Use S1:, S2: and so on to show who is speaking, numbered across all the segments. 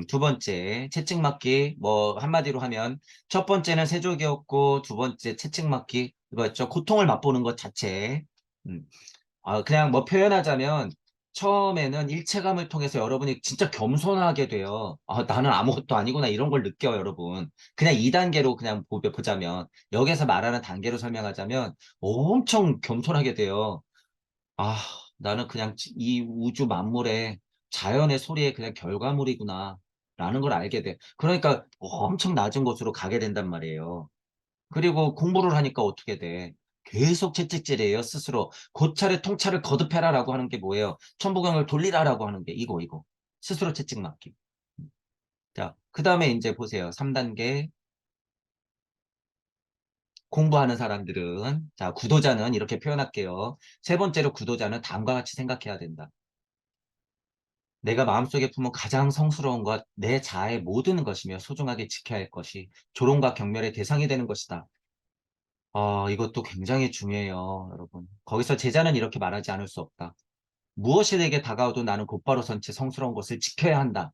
S1: 두 번째, 채찍 맞기, 뭐, 한마디로 하면, 첫 번째는 세족이었고, 두 번째, 채찍 맞기, 이거였죠. 고통을 맛보는 것 자체. 음, 그냥 뭐 표현하자면, 처음에는 일체감을 통해서 여러분이 진짜 겸손하게 돼요. 나는 아무것도 아니구나, 이런 걸 느껴요, 여러분. 그냥 2단계로 그냥 보자면, 여기서 말하는 단계로 설명하자면, 엄청 겸손하게 돼요. 아, 나는 그냥 이 우주 만물의 자연의 소리의 그냥 결과물이구나. 라는 걸 알게 돼. 그러니까 엄청 낮은 곳으로 가게 된단 말이에요. 그리고 공부를 하니까 어떻게 돼? 계속 채찍질이에요, 스스로. 고찰의 통찰을 거듭해라라고 하는 게 뭐예요? 천부경을 돌리라라고 하는 게 이거. 스스로 채찍 맞기. 자, 그 다음에 이제 보세요. 3단계. 공부하는 사람들은, 자, 구도자는 이렇게 표현할게요. 세 번째로 구도자는 다음과 같이 생각해야 된다. 내가 마음속에 품은 가장 성스러운 것, 내 자아의 모든 것이며 소중하게 지켜야 할 것이 조롱과 경멸의 대상이 되는 것이다. 이것도 굉장히 중요해요, 여러분. 거기서 제자는 이렇게 말하지 않을 수 없다. 무엇이 내게 다가와도 나는 곧바로 선 채 성스러운 것을 지켜야 한다.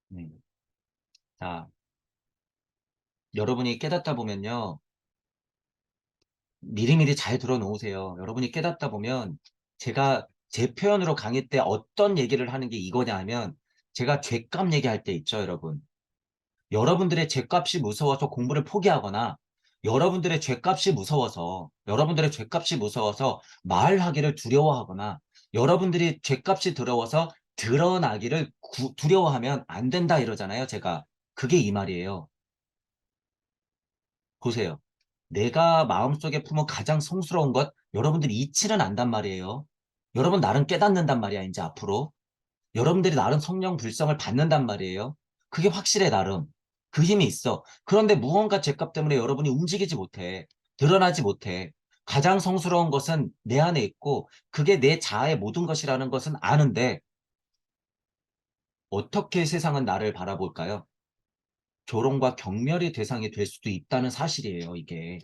S1: 네. 자, 여러분이 깨닫다 보면요. 미리미리 잘 들어놓으세요. 여러분이 깨닫다 보면 제가 제 표현으로 강의 때 어떤 얘기를 하는 게 이거냐 하면 제가 죄값 얘기할 때 있죠, 여러분. 여러분들의 죄값이 무서워서 공부를 포기하거나 여러분들의 죄값이 무서워서 말하기를 두려워하거나 여러분들이 죄값이 두려워서 드러나기를 두려워하면 안 된다 이러잖아요, 제가. 그게 이 말이에요. 보세요. 내가 마음속에 품은 가장 성스러운 것, 여러분들이 이치는 안단 말이에요. 여러분 나름 깨닫는단 말이야, 이제 앞으로. 여러분들이 나름 성령 불성을 받는단 말이에요. 그게 확실해, 나름. 그 힘이 있어. 그런데 무언가 죄값 때문에 여러분이 움직이지 못해. 드러나지 못해. 가장 성스러운 것은 내 안에 있고, 그게 내 자아의 모든 것이라는 것은 아는데, 어떻게 세상은 나를 바라볼까요? 조롱과 경멸의 대상이 될 수도 있다는 사실이에요, 이게.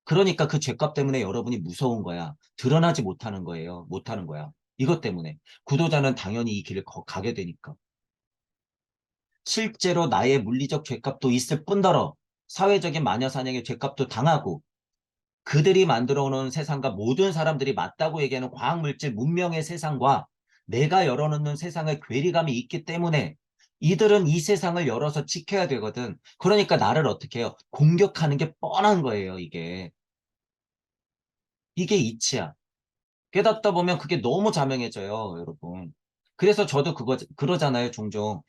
S1: 그러니까 그 죄값 때문에 여러분이 무서운 거야. 드러나지 못하는 거예요. 못하는 거야. 이것 때문에. 구도자는 당연히 이 길을 가게 되니까. 실제로 나의 물리적 죄값도 있을 뿐더러 사회적인 마녀사냥의 죄값도 당하고 그들이 만들어 놓은 세상과 모든 사람들이 맞다고 얘기하는 과학물질 문명의 세상과 내가 열어놓는 세상의 괴리감이 있기 때문에 이들은 이 세상을 열어서 지켜야 되거든. 그러니까 나를 어떻게 해요? 공격하는 게 뻔한 거예요, 이게. 이게 이치야. 깨닫다 보면 그게 너무 자명해져요, 여러분. 그래서 저도 그러잖아요, 종종.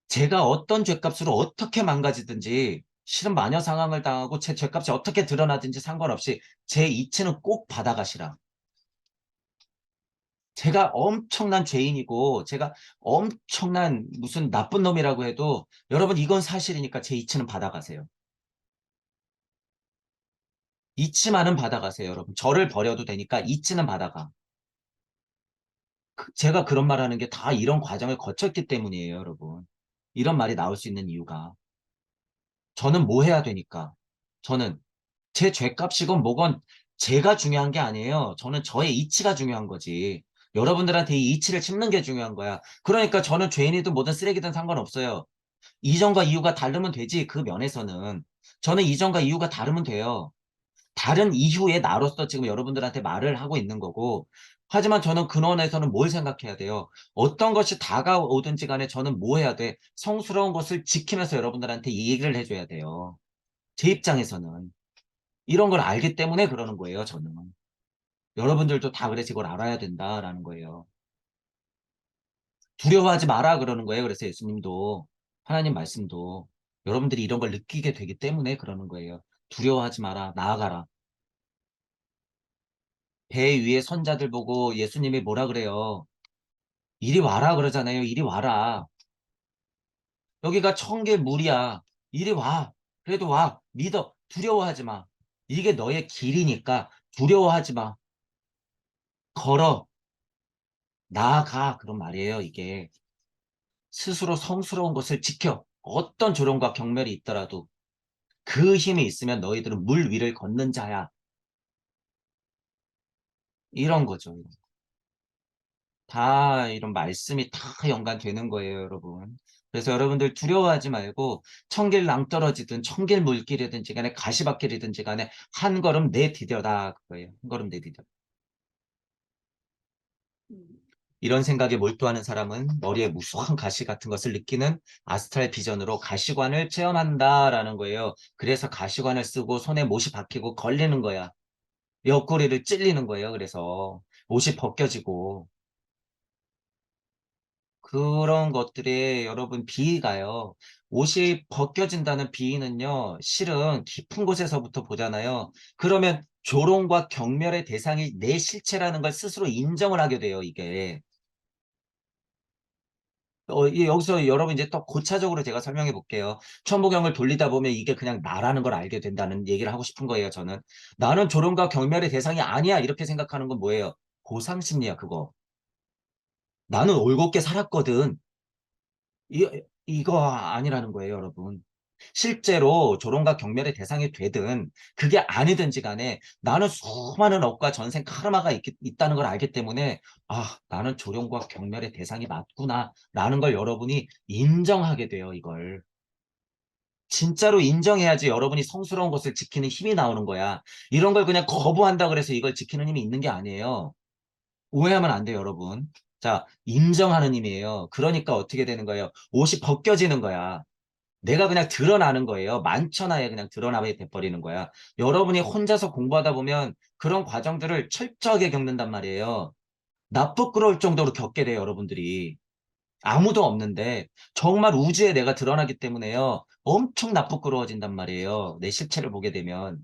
S1: 제가 어떤 죄값으로 어떻게 망가지든지 실은 마녀 상황을 당하고 제 죄값이 어떻게 드러나든지 상관없이 제 이치는 꼭 받아가시라. 제가 엄청난 죄인이고 제가 엄청난 무슨 나쁜 놈이라고 해도 여러분 이건 사실이니까 제 이치는 받아가세요. 이치만은 받아가세요, 여러분. 저를 버려도 되니까 이치는 받아가. 제가 그런 말 하는 게 다 이런 과정을 거쳤기 때문이에요, 여러분. 이런 말이 나올 수 있는 이유가. 저는 뭐 해야 되니까. 저는 제 죄값이건 뭐건 제가 중요한 게 아니에요. 저는 저의 이치가 중요한 거지. 여러분들한테 이 이치를 심는 게 중요한 거야. 그러니까 저는 죄인이든 뭐든 쓰레기든 상관없어요. 이전과 이유가 다르면 되지, 그 면에서는. 저는 이전과 이유가 다르면 돼요. 다른 이유의 나로서 지금 여러분들한테 말을 하고 있는 거고. 하지만 저는 근원에서는 뭘 생각해야 돼요? 어떤 것이 다가오든지 간에 저는 뭐 해야 돼? 성스러운 것을 지키면서 여러분들한테 이 얘기를 해줘야 돼요. 제 입장에서는. 이런 걸 알기 때문에 그러는 거예요, 저는. 여러분들도 다 그래서 이걸 알아야 된다라는 거예요. 두려워하지 마라 그러는 거예요. 그래서 예수님도, 하나님 말씀도 여러분들이 이런 걸 느끼게 되기 때문에 그러는 거예요. 두려워하지 마라, 나아가라. 배 위에 선자들 보고 예수님이 뭐라 그래요? 이리 와라 그러잖아요. 이리 와라. 여기가 천개 물이야. 이리 와. 그래도 와. 믿어. 두려워하지 마. 이게 너의 길이니까 두려워하지 마. 걸어. 나아가. 그런 말이에요, 이게. 스스로 성스러운 것을 지켜. 어떤 조롱과 경멸이 있더라도 그 힘이 있으면 너희들은 물 위를 걷는 자야. 이런 거죠. 다 이런 말씀이 다 연관되는 거예요, 여러분. 그래서 여러분들 두려워하지 말고 천길 낭떠러지든 천길 물길이든지 간에 가시밭길이든지 간에 한 걸음 내디뎌라 그거예요. 한 걸음 내디뎌. 이런 생각에 몰두하는 사람은 머리에 무수한 가시 같은 것을 느끼는 아스트랄 비전으로 가시관을 체험한다라는 거예요. 그래서 가시관을 쓰고 손에 못이 박히고 걸리는 거야. 옆구리를 찔리는 거예요. 그래서 못이 벗겨지고 그런 것들이 여러분 비위가요. 옷이 벗겨진다는 비위는요. 실은 깊은 곳에서부터 보잖아요. 그러면 조롱과 경멸의 대상이 내 실체라는 걸 스스로 인정을 하게 돼요. 이게. 여기서 여러분 이제 또 고차적으로 제가 설명해 볼게요. 천부경을 돌리다 보면 이게 그냥 나라는 걸 알게 된다는 얘기를 하고 싶은 거예요. 저는. 나는 조롱과 경멸의 대상이 아니야. 이렇게 생각하는 건 뭐예요? 보상심리야, 그거. 나는 올곧게 살았거든. 이거 아니라는 거예요, 여러분. 실제로 조롱과 경멸의 대상이 되든 그게 아니든지 간에 나는 수많은 억과 전생 카르마가 있다는 걸 알기 때문에 아, 나는 조롱과 경멸의 대상이 맞구나 라는 걸 여러분이 인정하게 돼요, 이걸. 진짜로 인정해야지 여러분이 성스러운 것을 지키는 힘이 나오는 거야. 이런 걸 그냥 거부한다 그래서 이걸 지키는 힘이 있는 게 아니에요. 오해하면 안 돼요, 여러분. 자, 인정하는 힘이에요. 그러니까 어떻게 되는 거예요? 옷이 벗겨지는 거야. 내가 그냥 드러나는 거예요. 만천하에 그냥 드러나게 돼버리는 거야. 여러분이 혼자서 공부하다 보면 그런 과정들을 철저하게 겪는단 말이에요. 나 부끄러울 정도로 겪게 돼요, 여러분들이. 아무도 없는데 정말 우주에 내가 드러나기 때문에요. 엄청 나 부끄러워진단 말이에요. 내 실체를 보게 되면.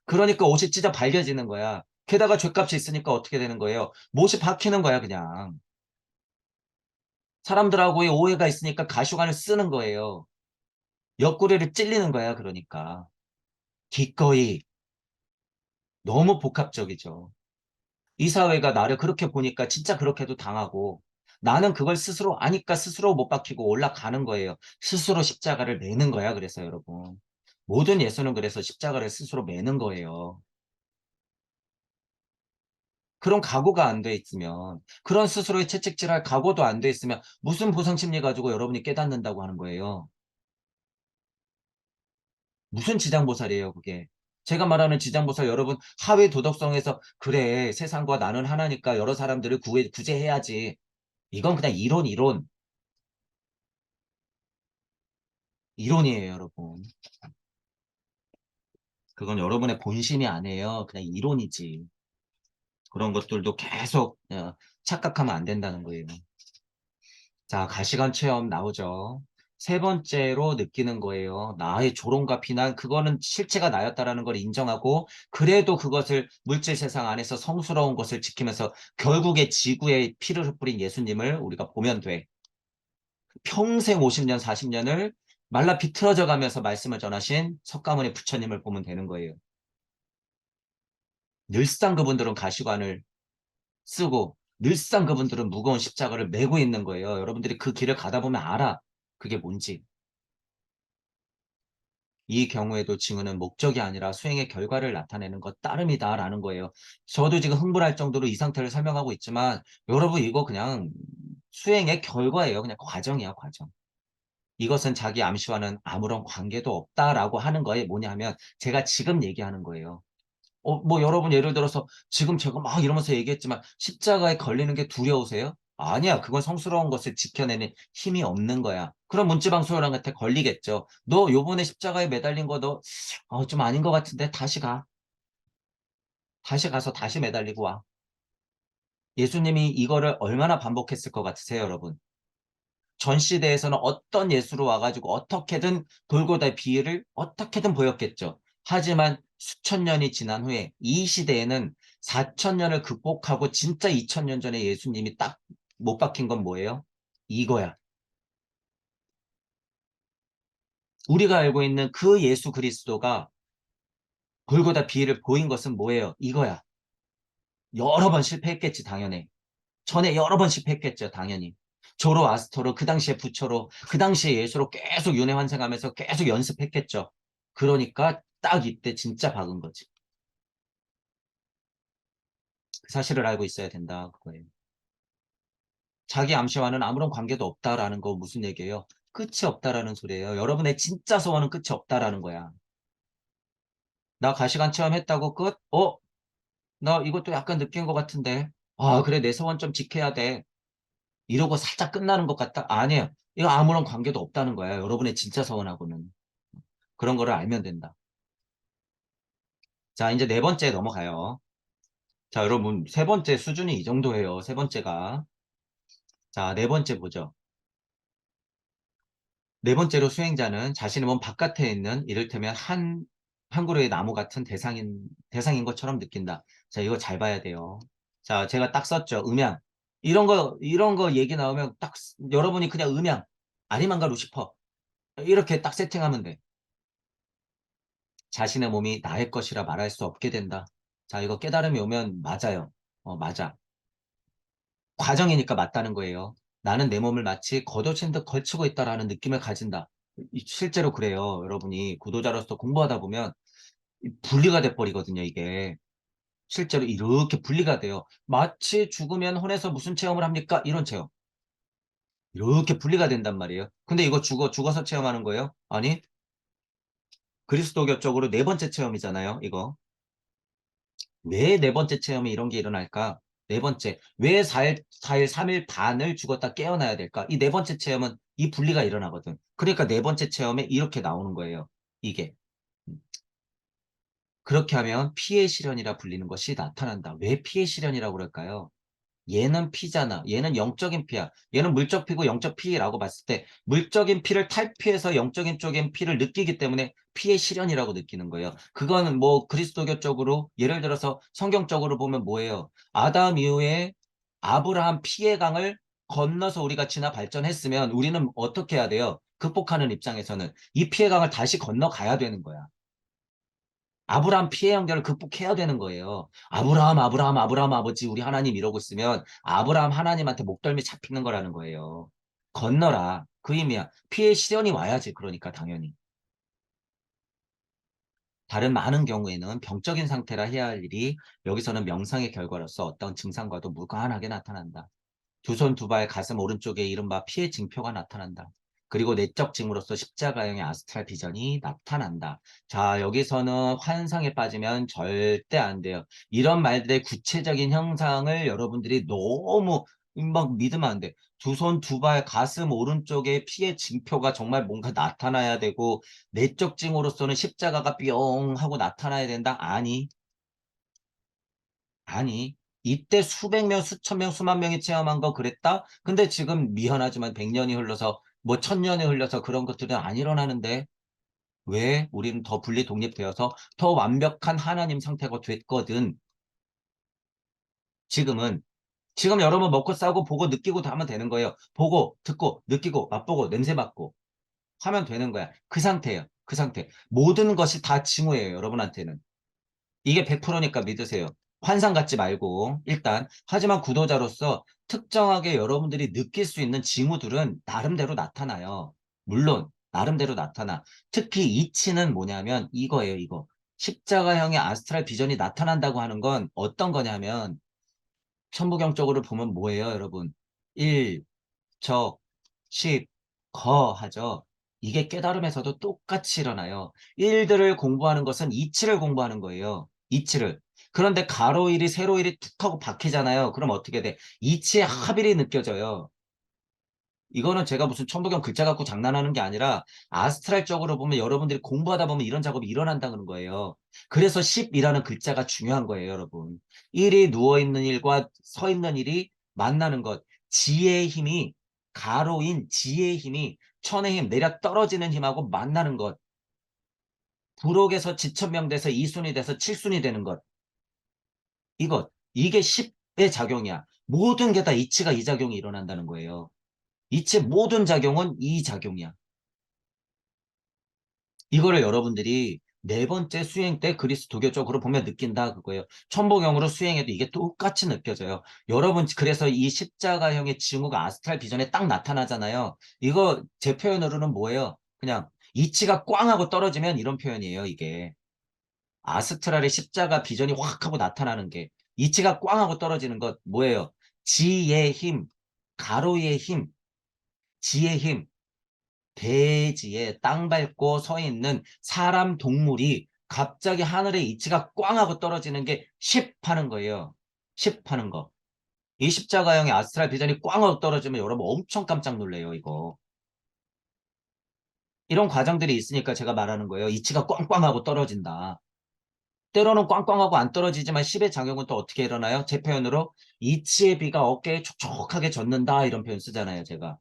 S1: 그러니까 옷이 찢어 발겨지는 거야. 게다가 죗값이 있으니까 어떻게 되는 거예요? 못이 박히는 거야, 그냥. 사람들하고의 오해가 있으니까 가시관을 쓰는 거예요. 옆구리를 찔리는 거야, 그러니까. 기꺼이 너무 복합적이죠. 이 사회가 나를 그렇게 보니까 진짜 그렇게도 당하고 나는 그걸 스스로 아니까 스스로 못 박히고 올라가는 거예요. 스스로 십자가를 매는 거야. 그래서 여러분. 모든 예수는 그래서 십자가를 스스로 매는 거예요. 그런 각오가 안 돼 있으면 그런 스스로의 채찍질할 각오도 안 돼 있으면 무슨 보상심리 가지고 여러분이 깨닫는다고 하는 거예요. 무슨 지장보살이에요, 그게. 제가 말하는 지장보살 여러분 하위 도덕성에서 그래 세상과 나는 하나니까 여러 사람들을 구제해야지. 이건 그냥 이론이에요, 여러분. 그건 여러분의 본심이 아니에요. 그냥 이론이지. 그런 것들도 계속 착각하면 안 된다는 거예요. 자, 가시관 체험 나오죠. 세 번째로 느끼는 거예요. 나의 조롱과 비난, 그거는 실체가 나였다라는 걸 인정하고, 그래도 그것을 물질 세상 안에서 성스러운 것을 지키면서 결국에 지구에 피를 뿌린 예수님을 우리가 보면 돼. 평생 50년, 40년을 말라 비틀어져 가면서 말씀을 전하신 석가모니 부처님을 보면 되는 거예요. 늘상 그분들은 가시관을 쓰고 늘상 그분들은 무거운 십자가를 메고 있는 거예요. 여러분들이 그 길을 가다 보면 알아. 그게 뭔지. 이 경우에도 증언은 목적이 아니라 수행의 결과를 나타내는 것 따름이다라는 거예요. 저도 지금 흥분할 정도로 이 상태를 설명하고 있지만 여러분 이거 그냥 수행의 결과예요. 그냥 과정이야, 과정. 이것은 자기 암시와는 아무런 관계도 없다라고 하는 거에 뭐냐면 제가 지금 얘기하는 거예요. 뭐 여러분 예를 들어서 지금 제가 막 이러면서 얘기했지만 십자가에 걸리는 게 두려우세요? 아니야. 그건 성스러운 것을 지켜내는 힘이 없는 거야. 그럼 문지방 소년한테 걸리겠죠. 너 요번에 십자가에 매달린 거 너 좀 아닌 것 같은데 다시 가. 다시 가서 다시 매달리고 와. 예수님이 이거를 얼마나 반복했을 것 같으세요, 여러분? 전 시대에서는 어떤 예수로 와가지고 어떻게든 돌고다 비유를 어떻게든 보였겠죠. 하지만 수천 년이 지난 후에 이 시대에는 4천 년을 극복하고 진짜 2천 년 전에 예수님이 딱 못 박힌 건 뭐예요? 이거야. 우리가 알고 있는 그 예수 그리스도가 돌고다 비유를 보인 것은 뭐예요? 이거야. 여러 번 실패했겠지, 당연히. 전에 여러 번 실패했겠죠, 당연히. 조로아스터로, 그 당시에 부처로, 그 당시에 예수로 계속 윤회 환생하면서 계속 연습했겠죠. 그러니까 딱 이때 진짜 박은 거지. 그 사실을 알고 있어야 된다, 그거예요. 자기 암시와는 아무런 관계도 없다라는 거 무슨 얘기예요? 끝이 없다라는 소리예요. 여러분의 진짜 소원은 끝이 없다라는 거야. 나 가시관 체험했다고 끝? 나 이것도 약간 느낀 것 같은데. 아, 그래, 내 소원 좀 지켜야 돼. 이러고 살짝 끝나는 것 같다? 아니에요. 이거 아무런 관계도 없다는 거야. 여러분의 진짜 소원하고는. 그런 거를 알면 된다. 자, 이제 네 번째 넘어가요. 자, 여러분, 세 번째 수준이 이 정도예요. 세 번째가. 자, 네 번째 보죠. 네 번째로 수행자는 자신의 몸 바깥에 있는 이를테면 한 그루의 나무 같은 대상인 것처럼 느낀다. 자, 이거 잘 봐야 돼요. 자, 제가 딱 썼죠. 음양. 이런 거 얘기 나오면 딱, 여러분이 그냥 음양, 아니만가루 싶어. 이렇게 딱 세팅하면 돼. 자신의 몸이 나의 것이라 말할 수 없게 된다. 자, 이거 깨달음이 오면 맞아요. 맞아. 과정이니까 맞다는 거예요. 나는 내 몸을 마치 겉옷인 듯 걸치고 있다라는 느낌을 가진다. 실제로 그래요. 여러분이 구도자로서 공부하다 보면 분리가 돼버리거든요, 이게. 실제로 이렇게 분리가 돼요. 마치 죽으면 혼에서 무슨 체험을 합니까? 이런 체험. 이렇게 분리가 된단 말이에요. 근데 이거 죽어서 체험하는 거예요? 아니, 그리스도교 쪽으로 네 번째 체험이잖아요, 이거. 왜 네 번째 체험에 이런 게 일어날까? 네 번째, 왜 4일 3일 반을 죽었다 깨어나야 될까? 이 네 번째 체험은 이 분리가 일어나거든. 그러니까 네 번째 체험에 이렇게 나오는 거예요. 이게. 그렇게 하면 피해 실현이라 불리는 것이 나타난다. 왜 피해 실현이라고 그럴까요? 얘는 피잖아. 얘는 영적인 피야. 얘는 물적 피고 영적 피라고 봤을 때 물적인 피를 탈피해서 영적인 쪽인 피를 느끼기 때문에 피의 실현이라고 느끼는 거예요. 그거는 뭐 그리스도교 쪽으로 예를 들어서 성경적으로 보면 뭐예요? 아담 이후에 아브라함 피의 강을 건너서 우리가 지나 발전했으면 우리는 어떻게 해야 돼요? 극복하는 입장에서는 이 피의 강을 다시 건너가야 되는 거야. 아브라함 피해 연결을 극복해야 되는 거예요. 아브라함 아버지 우리 하나님 이러고 있으면 아브라함 하나님한테 목덜미 잡히는 거라는 거예요. 건너라. 그 의미야. 피해 실현이 와야지. 그러니까 당연히. 다른 많은 경우에는 병적인 상태라 해야 할 일이 여기서는 명상의 결과로서 어떤 증상과도 무관하게 나타난다. 두 손, 두 발, 가슴 오른쪽에 이른바 피의 징표가 나타난다. 그리고 내적 징후로서 십자가형의 아스트랄 비전이 나타난다. 자, 여기서는 환상에 빠지면 절대 안 돼요. 이런 말들의 구체적인 형상을 여러분들이 너무 막 믿으면 안 돼. 두 손, 두 발, 가슴 오른쪽에 피의 징표가 정말 뭔가 나타나야 되고 내적 징후로서는 십자가가 뿅 하고 나타나야 된다? 아니, 이때 수백 명, 수천 명, 수만 명이 체험한 거 그랬다? 근데 지금 미안하지만 100년이 흘러서, 뭐 1000년이 흘러서 그런 것들은 안 일어나는데, 왜? 우리는 더 분리 독립되어서 더 완벽한 하나님 상태가 됐거든. 지금은. 지금 여러분 먹고 싸고 보고 느끼고 다 하면 되는 거예요. 보고, 듣고, 느끼고, 맛보고, 냄새 맡고 하면 되는 거야. 그 상태예요. 그 상태. 모든 것이 다 징후예요, 여러분한테는. 이게 100%니까 믿으세요. 환상 같지 말고 일단 하지만 구도자로서 특정하게 여러분들이 느낄 수 있는 징후들은 나름대로 나타나요. 물론 나름대로 나타나. 특히 이치는 뭐냐면 이거예요, 이거. 십자가형의 아스트랄 비전이 나타난다고 하는 건 어떤 거냐면 천부경적으로 보면 뭐예요, 여러분? 일, 적, 십, 거 하죠. 이게 깨달음에서도 똑같이 일어나요. 일들을 공부하는 것은 이치를 공부하는 거예요. 이치를. 그런데 가로 일이 세로 일이 툭 하고 박히잖아요. 그럼 어떻게 돼? 이치의 합일이 느껴져요. 이거는 제가 무슨 천부경 글자 갖고 장난하는 게 아니라 아스트랄적으로 보면 여러분들이 공부하다 보면 이런 작업이 일어난다는 거예요. 그래서 10이라는 글자가 중요한 거예요, 여러분. 일이 누워있는 일과 서 있는 일이 만나는 것. 지혜의 힘이 가로인 지혜의 힘이 천의 힘, 내려 떨어지는 힘하고 만나는 것. 부록에서 지천명 돼서 이순이 돼서 칠순이 되는 것. 이것. 이게 10의 작용이야. 모든 게 다 이치가 이 작용이 일어난다는 거예요. 이치의 모든 작용은 이 작용이야. 이거를 여러분들이 네 번째 수행 때 그리스도교적으로 보면 느낀다 그거예요. 천보경으로 수행해도 이게 똑같이 느껴져요. 여러분 그래서 이 십자가형의 징후가 아스트랄 비전에 딱 나타나잖아요. 이거 제 표현으로는 뭐예요? 그냥 이치가 꽝 하고 떨어지면 이런 표현이에요. 이게 아스트랄의 십자가 비전이 확 하고 나타나는 게 이치가 꽝 하고 떨어지는 것 뭐예요? 지의 힘. 가로의 힘, 지의 힘, 대지에 땅 밟고 서 있는 사람, 동물이 갑자기 하늘의 이치가 꽝 하고 떨어지는 게 10 하는 거예요. 10 하는 거. 이 십자가형의 아스트랄 비전이 꽝 하고 떨어지면 여러분 엄청 깜짝 놀래요, 이거. 이런 과정들이 있으니까 제가 말하는 거예요. 이치가 꽝꽝 하고 떨어진다. 때로는 꽝꽝하고 안 떨어지지만 10의 작용은 또 어떻게 일어나요? 제 표현으로 이치의 비가 어깨에 촉촉하게 젖는다 이런 표현 쓰잖아요, 제가.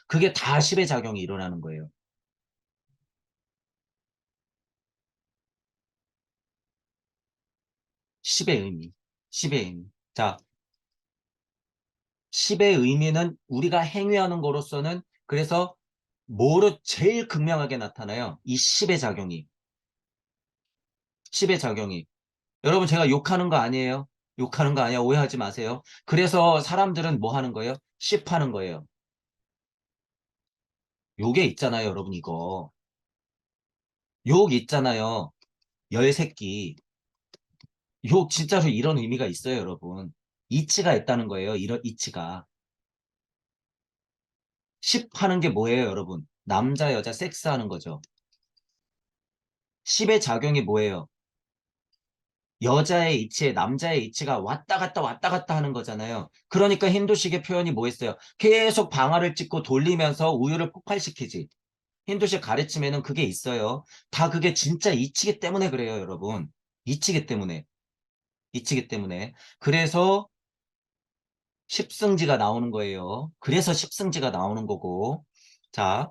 S1: 그게 다 10의 작용이 일어나는 거예요. 10의 의미. 10의 의미. 자, 10의 의미는 우리가 행위하는 거로서는 그래서 뭐로 제일 극명하게 나타나요? 이 10의 작용이. 10의 작용이. 여러분 제가 욕하는 거 아니에요? 욕하는 거 아니야. 오해하지 마세요. 그래서 사람들은 뭐 하는 거예요? 10 하는 거예요. 요게 있잖아요, 여러분 이거. 욕 있잖아요. 열 새끼. 욕 진짜로 이런 의미가 있어요, 여러분. 이치가 있다는 거예요. 이런 이치가. 10 하는 게 뭐예요, 여러분? 남자, 여자 섹스하는 거죠. 10의 작용이 뭐예요? 여자의 이치에 남자의 이치가 왔다 갔다 하는 거잖아요. 그러니까 힌두식의 표현이 뭐였어요? 계속 방아를 찍고 돌리면서 우유를 폭발시키지. 힌두식 가르침에는 그게 있어요. 다 그게 진짜 이치기 때문에 그래요, 여러분. 이치기 때문에. 이치기 때문에. 그래서 십승지가 나오는 거예요. 그래서 십승지가 나오는 거고. 자,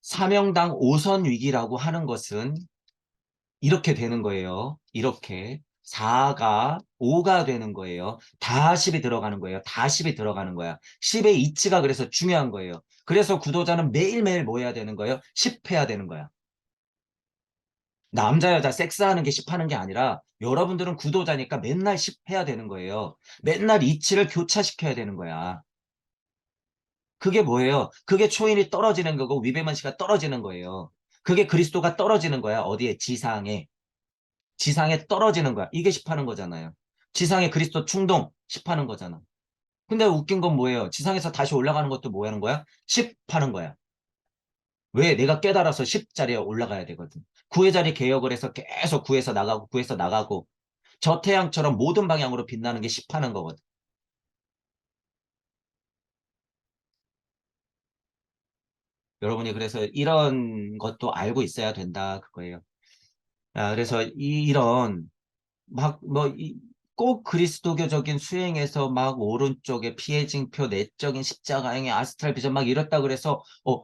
S1: 사명당 오선 위기라고 하는 것은 이렇게 되는 거예요. 이렇게. 4가 5가 되는 거예요. 다 10이 들어가는 거예요. 다 10이 들어가는 거야. 10의 이치가 그래서 중요한 거예요. 그래서 구도자는 매일매일 뭐 해야 되는 거예요? 10 해야 되는 거야. 남자, 여자 섹스하는 게 10 하는 게 아니라 여러분들은 구도자니까 맨날 10 해야 되는 거예요. 맨날 이치를 교차시켜야 되는 거야. 그게 뭐예요? 그게 초인이 떨어지는 거고 위배만시가 떨어지는 거예요. 그게 그리스도가 떨어지는 거야. 어디에? 지상에. 지상에 떨어지는 거야. 이게 10하는 거잖아요. 지상에 그리스도 충동 10하는 거잖아. 근데 웃긴 건 뭐예요? 지상에서 다시 올라가는 것도 뭐 하는 거야? 10하는 거야. 왜? 내가 깨달아서 10자리에 올라가야 되거든. 구의 자리 개혁을 해서 계속 구에서 나가고 구에서 나가고 저 태양처럼 모든 방향으로 빛나는 게 10하는 거거든. 여러분이 그래서 이런 것도 알고 있어야 된다 그거예요. 그래서 이런 막, 뭐, 꼭 그리스도교적인 수행에서 막 오른쪽에 피해 징표, 내적인 십자가형의 아스트랄 비전 막 이렇다 그래서,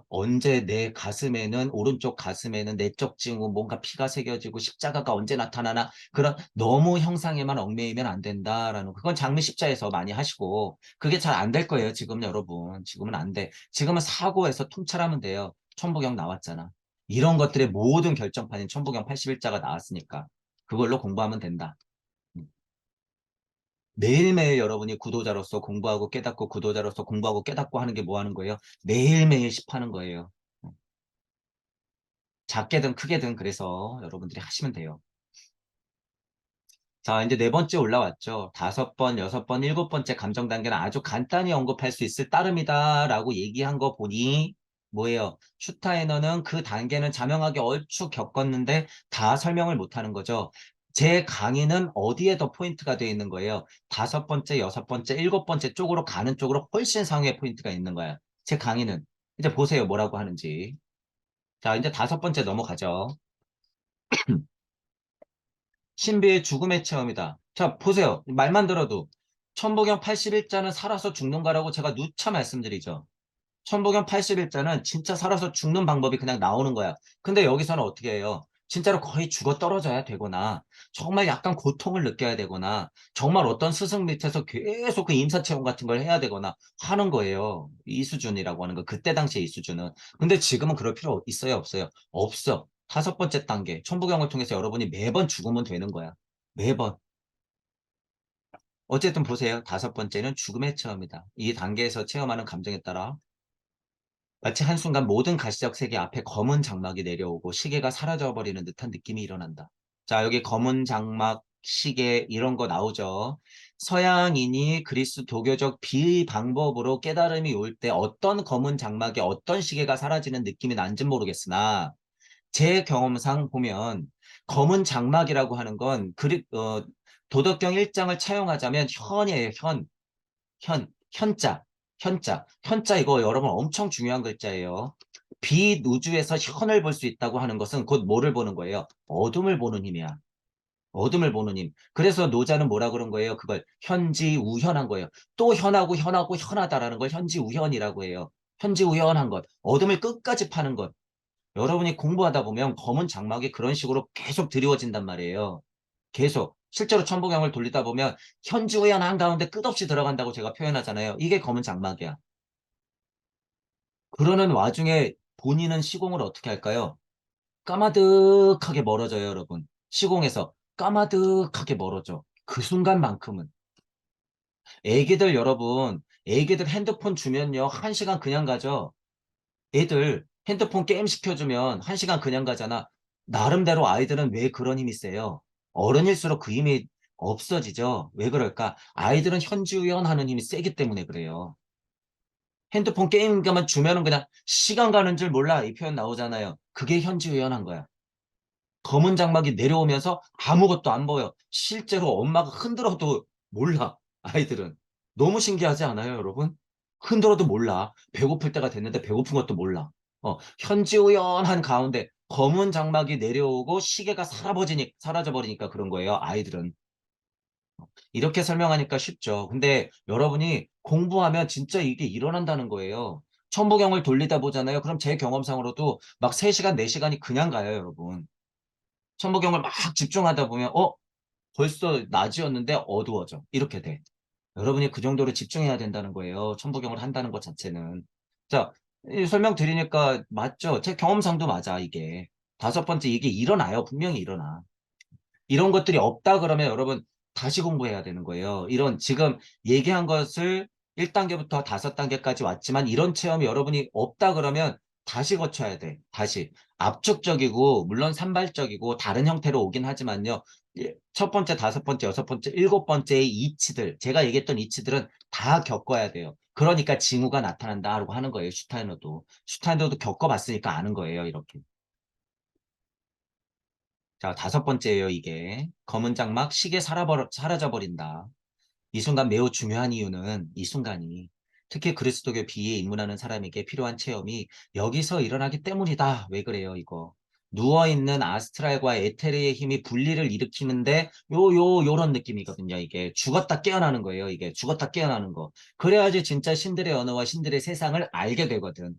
S1: 언제 내 가슴에는, 오른쪽 가슴에는 내적 징후, 뭔가 피가 새겨지고 십자가가 언제 나타나나, 그런 너무 형상에만 얽매이면 안 된다라는, 그건 장미 십자에서 많이 하시고, 그게 잘 안 될 거예요, 지금 여러분. 지금은 안 돼. 지금은 사고에서 통찰하면 돼요. 천부경 나왔잖아. 이런 것들의 모든 결정판인 천부경 81자가 나왔으니까. 그걸로 공부하면 된다. 음. 매일매일 여러분이 구도자로서 공부하고 깨닫고 구도자로서 공부하고 깨닫고 하는 게 뭐 하는 거예요? 매일매일 십하는 거예요. 작게든 크게든 그래서 여러분들이 하시면 돼요. 자, 이제 네 번째 올라왔죠. 5번, 6번, 7번째 감정 단계는 아주 간단히 언급할 수 있을 따름이다라고 얘기한 거 보니 뭐예요? 슈타이너는 그 단계는 자명하게 얼추 겪었는데 다 설명을 못하는 거죠. 제 강의는 어디에 더 포인트가 되어 있는 거예요? 5번째, 6번째, 7번째 쪽으로 가는 쪽으로 훨씬 상위에 포인트가 있는 거야. 제 강의는. 이제 보세요. 뭐라고 하는지. 자, 이제 5번째 넘어가죠. 신비의 죽음의 체험이다. 자, 보세요. 말만 들어도 천복경 81자는 살아서 죽는가라고 제가 누차 말씀드리죠. 천복경 81자는 진짜 살아서 죽는 방법이 그냥 나오는 거야. 근데 여기서는 어떻게 해요? 진짜로 거의 죽어 떨어져야 되거나 정말 약간 고통을 느껴야 되거나 정말 어떤 스승 밑에서 계속 그 임사체험 같은 걸 해야 되거나 하는 거예요. 이 수준이라고 하는 거. 그때 당시에 이 수준은. 근데 지금은 그럴 필요 있어요? 없어요? 없어. 5번째 단계. 천부경을 통해서 여러분이 매번 죽으면 되는 거야. 매번. 어쨌든 보세요. 5번째는 죽음의 체험이다. 이 단계에서 체험하는 감정에 따라 마치 한순간 모든 가시적 세계 앞에 검은 장막이 내려오고 시계가 사라져버리는 듯한 느낌이 일어난다. 자, 여기 검은 장막, 시계 이런 거 나오죠. 서양인이 그리스도교적 비방법으로 깨달음이 올 때 어떤 검은 장막에 어떤 시계가 사라지는 느낌이 난지 모르겠으나 제 경험상 보면 검은 장막이라고 하는 건 도덕경 1장을 차용하자면 현이에요. 현자 이거 여러분 엄청 중요한 글자예요. 빛 우주에서 현을 볼 수 있다고 하는 것은 곧 뭐를 보는 거예요? 어둠을 보는 힘이야. 어둠을 보는 힘. 그래서 노자는 뭐라 그런 거예요? 그걸 현지우현한 거예요. 또 현하고 현하다라는 걸 현지우현이라고 해요. 현지우현한 것. 어둠을 끝까지 파는 것. 여러분이 공부하다 보면 검은 장막이 그런 식으로 계속 드리워진단 말이에요. 계속. 실제로 천부경을 돌리다 보면 현지우연 한가운데 끝없이 들어간다고 제가 표현하잖아요. 이게 검은 장막이야. 그러는 와중에 본인은 시공을 어떻게 할까요? 까마득하게 멀어져요, 여러분. 시공에서 까마득하게 멀어져. 그 순간만큼은. 애기들 여러분, 애기들 핸드폰 주면요, 1시간 그냥 가죠. 애들 핸드폰 게임 시켜주면 1시간 그냥 가잖아. 나름대로 아이들은 왜 그런 힘이 세요? 어른일수록 그 힘이 없어지죠. 왜 그럴까? 아이들은 현지우연하는 힘이 세기 때문에 그래요. 핸드폰 게임기만 주면은 그냥 시간 가는 줄 몰라. 이 표현 나오잖아요. 그게 현지우연한 거야. 검은 장막이 내려오면서 아무것도 안 보여. 실제로 엄마가 흔들어도 몰라. 아이들은. 너무 신기하지 않아요, 여러분? 흔들어도 몰라. 배고플 때가 됐는데 배고픈 것도 몰라. 현지우연한 가운데 검은 장막이 내려오고 시계가 사라져버리니까 그런 거예요, 아이들은. 이렇게 설명하니까 쉽죠. 근데 여러분이 공부하면 진짜 이게 일어난다는 거예요. 천부경을 돌리다 보잖아요. 그럼 제 경험상으로도 막 3시간, 4시간이 그냥 가요, 여러분. 천부경을 막 집중하다 보면, 벌써 낮이었는데 어두워져. 이렇게 돼. 여러분이 그 정도로 집중해야 된다는 거예요. 천부경을 한다는 것 자체는. 자, 설명드리니까 맞죠? 제 경험상도 맞아, 이게. 5번째, 이게 일어나요. 분명히 일어나. 이런 것들이 없다 그러면 여러분 다시 공부해야 되는 거예요. 이런 지금 얘기한 것을 1단계부터 5단계까지 왔지만 이런 체험이 여러분이 없다 그러면 다시 거쳐야 돼. 다시. 압축적이고 물론 산발적이고 다른 형태로 오긴 하지만요. 첫 번째, 5번째, 6번째, 7번째의 이치들 제가 얘기했던 이치들은 다 겪어야 돼요. 그러니까 징후가 나타난다고 하는 거예요. 슈타이너도. 슈타이너도 겪어봤으니까 아는 거예요. 이렇게. 자, 5번째예요, 이게. 검은 장막, 시계 사라져버린다. 이 순간 매우 중요한 이유는 이 순간이 특히 그리스도교 비에 입문하는 사람에게 필요한 체험이 여기서 일어나기 때문이다. 왜 그래요, 이거? 누워있는 아스트랄과 에테르의 힘이 분리를 일으키는데 요런 느낌이거든요, 이게. 죽었다 깨어나는 거예요, 이게. 죽었다 깨어나는 거. 그래야지 진짜 신들의 언어와 신들의 세상을 알게 되거든.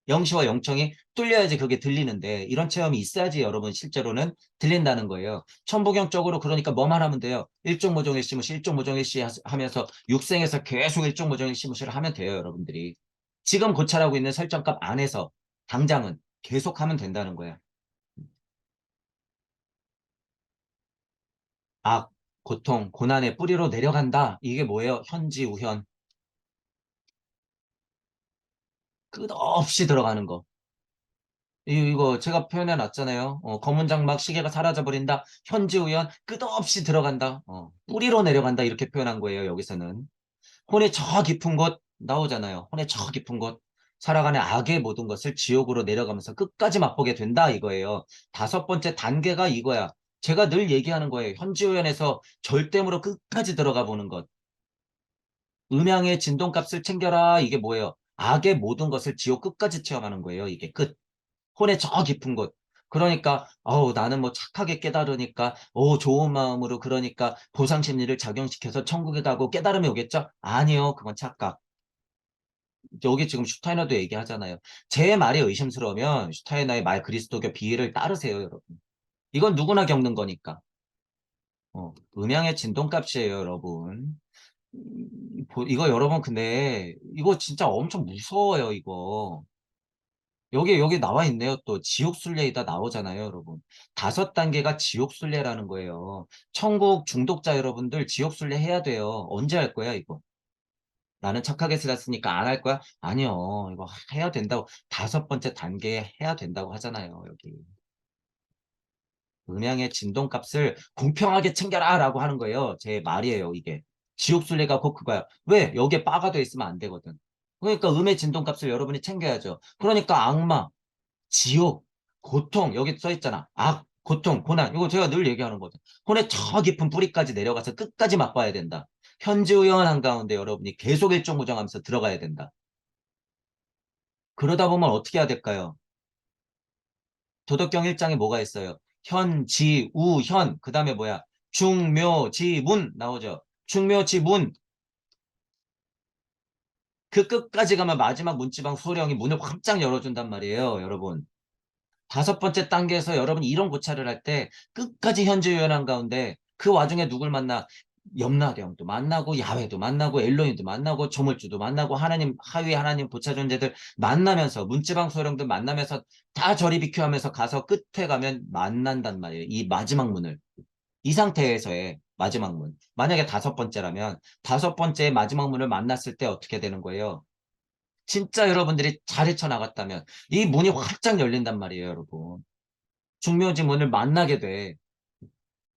S1: 영시와 영청이 뚫려야지 그게 들리는데 이런 체험이 있어야지 여러분 실제로는 들린다는 거예요. 천부경적으로 그러니까 뭐만 하면 돼요. 일종모종일시무시 일종모종일시 하면서 육생에서 계속 일종모종일시무시를 하면 돼요. 여러분들이. 지금 고찰하고 있는 설정값 안에서 당장은 계속 하면 된다는 거야. 악, 고통, 고난의 뿌리로 내려간다. 이게 뭐예요? 현지우현. 끝없이 들어가는 거. 이거 제가 표현해 놨잖아요. 검은 장막 시계가 사라져버린다. 현지우연 끝없이 들어간다. 뿌리로 내려간다. 이렇게 표현한 거예요. 여기서는. 혼의 저 깊은 곳 나오잖아요. 혼의 저 깊은 곳. 살아가는 악의 모든 것을 지옥으로 내려가면서 끝까지 맛보게 된다. 이거예요. 5번째 단계가 이거야. 제가 늘 얘기하는 거예요. 현지우연에서 절대무로 끝까지 들어가 보는 것. 음양의 진동값을 챙겨라. 이게 뭐예요? 악의 모든 것을 지옥 끝까지 체험하는 거예요. 이게 끝. 혼의 저 깊은 곳. 그러니까 나는 뭐 착하게 깨달으니까 좋은 마음으로 그러니까 보상 심리를 작용시켜서 천국에 가고 깨달음이 오겠죠? 아니요. 그건 착각. 여기 지금 슈타이너도 얘기하잖아요. 제 말이 의심스러우면 슈타이너의 말 그리스도교 비의를 따르세요, 여러분. 이건 누구나 겪는 거니까. 음양의 진동값이에요, 여러분. 이거 여러분 근데 이거 진짜 엄청 무서워요, 이거. 여기 나와 있네요. 또 지옥순례이다 나오잖아요, 여러분. 5단계가 지옥순례라는 거예요. 천국 중독자 여러분들 지옥순례 해야 돼요. 언제 할 거야, 이거? 나는 착하게 살았으니까 안 할 거야? 아니요. 이거 해야 된다고. 5번째 단계에 해야 된다고 하잖아요, 여기. 음양의 진동값을 공평하게 챙겨라! 라고 하는 거예요. 제 말이에요, 이게. 지옥순례가 곧 그거야. 왜? 여기에 바가 돼 있으면 안 되거든. 그러니까 음의 진동값을 여러분이 챙겨야죠. 그러니까 악마, 지옥, 고통, 여기 써 있잖아. 악, 고통, 고난. 이거 제가 늘 얘기하는 거죠. 혼의 저 깊은 뿌리까지 내려가서 끝까지 맛봐야 된다. 현지의원 한가운데 여러분이 계속 일종무정하면서 들어가야 된다. 그러다 보면 어떻게 해야 될까요? 도덕경 1장에 뭐가 있어요? 현, 지, 우, 현. 그 다음에 뭐야? 중, 묘, 지, 문 나오죠. 중, 묘, 지, 문. 그 끝까지 가면 마지막 문지방 수호령이 문을 확장 열어준단 말이에요, 여러분. 다섯 번째 단계에서 여러분이 이런 고찰을 할 때 끝까지 현지유연한 가운데 그 와중에 누굴 만나? 염라대왕도 만나고 야훼도 만나고 엘로힘도 만나고 조물주도 만나고 하나님 하위 하나님 보차 존재들 만나면서 문지방 소령들 만나면서 다 저리 비켜하면서 가서 끝에 가면 만난단 말이에요. 이 마지막 문을. 이 상태에서의 마지막 문. 만약에 다섯 번째라면 다섯 번째 마지막 문을 만났을 때 어떻게 되는 거예요? 진짜 여러분들이 잘 헤쳐나갔다면 이 문이 활짝 열린단 말이에요, 여러분. 중묘지 문을 만나게 돼.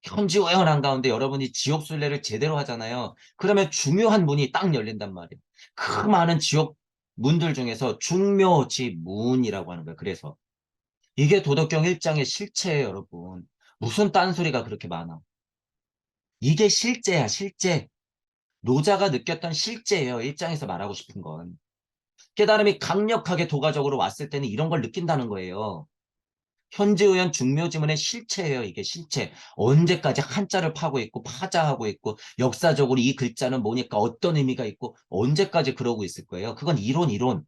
S1: 현지화연한 가운데 여러분이 지옥 순례를 제대로 하잖아요. 그러면 중요한 문이 딱 열린단 말이에요. 그 많은 지옥 문들 중에서 중묘지 문이라고 하는 거예요. 그래서 이게 도덕경 1장의 실체예요, 여러분. 무슨 딴소리가 그렇게 많아. 이게 실제야, 실제. 노자가 느꼈던 실제예요. 1장에서 말하고 싶은 건. 깨달음이 강력하게 도가적으로 왔을 때는 이런 걸 느낀다는 거예요. 현지의원 중묘지문의 실체예요. 이게 실체. 언제까지 한자를 파고 있고 파자하고 있고 역사적으로 이 글자는 뭐니까 어떤 의미가 있고 언제까지 그러고 있을 거예요. 그건 이론.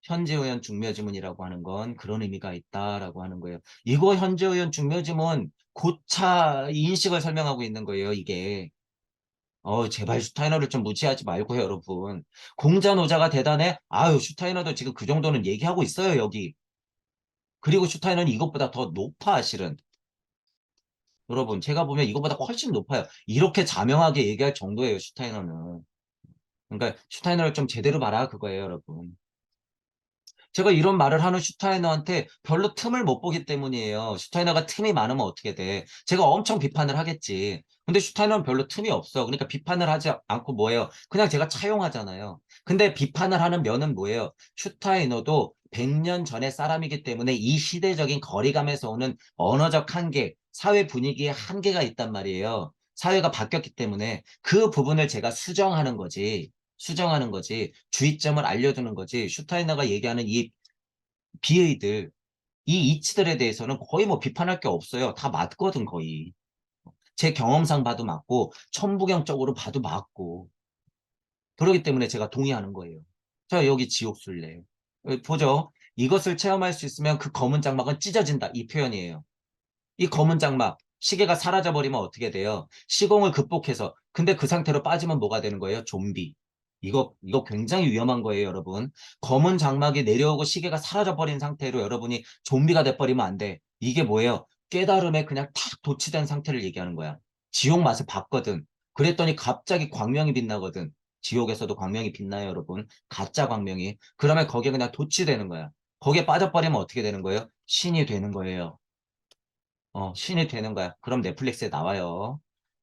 S1: 현지의원 중묘지문이라고 하는 건 그런 의미가 있다라고 하는 거예요. 이거 현지의원 중묘지문 고차 인식을 설명하고 있는 거예요. 이게. 제발 슈타이너를 좀 무시하지 말고요, 여러분. 공자노자가 대단해? 아유, 슈타이너도 지금 그 정도는 얘기하고 있어요, 여기. 그리고 슈타이너는 이것보다 더 높아, 실은. 여러분, 제가 보면 이것보다 훨씬 높아요. 이렇게 자명하게 얘기할 정도예요, 슈타이너는. 그러니까 슈타이너를 좀 제대로 봐라, 그거예요, 여러분. 제가 이런 말을 하는 슈타이너한테 별로 틈을 못 보기 때문이에요. 슈타이너가 틈이 많으면 어떻게 돼? 제가 엄청 비판을 하겠지. 근데 슈타이너는 별로 틈이 없어. 그러니까 비판을 하지 않고 뭐예요? 그냥 제가 차용하잖아요. 근데 비판을 하는 면은 뭐예요? 슈타이너도 100년 전의 사람이기 때문에 이 시대적인 거리감에서 오는 언어적 한계, 사회 분위기에 한계가 있단 말이에요. 사회가 바뀌었기 때문에 그 부분을 제가 수정하는 거지, 주의점을 알려주는 거지, 슈타이너가 얘기하는 이 비의들, 이 이치들에 대해서는 거의 뭐 비판할 게 없어요. 다 맞거든, 거의. 제 경험상 봐도 맞고, 천부경적으로 봐도 맞고. 그렇기 때문에 제가 동의하는 거예요. 자, 여기 지옥순례. 보죠. 이것을 체험할 수 있으면 그 검은 장막은 찢어진다. 이 표현이에요. 이 검은 장막, 시계가 사라져버리면 어떻게 돼요? 시공을 극복해서. 근데 그 상태로 빠지면 뭐가 되는 거예요? 좀비. 이거 굉장히 위험한 거예요, 여러분. 검은 장막이 내려오고 시계가 사라져버린 상태로 여러분이 좀비가 돼버리면 안 돼. 이게 뭐예요? 깨달음에 그냥 탁 도취된 상태를 얘기하는 거야. 지옥 맛을 봤거든. 그랬더니 갑자기 광명이 빛나거든. 지옥에서도 광명이 빛나요, 여러분. 가짜 광명이. 그러면 거기에 그냥 도취되는 거야. 거기에 빠져버리면 어떻게 되는 거예요? 신이 되는 거예요. 신이 되는 거야. 그럼 넷플릭스에 나와요.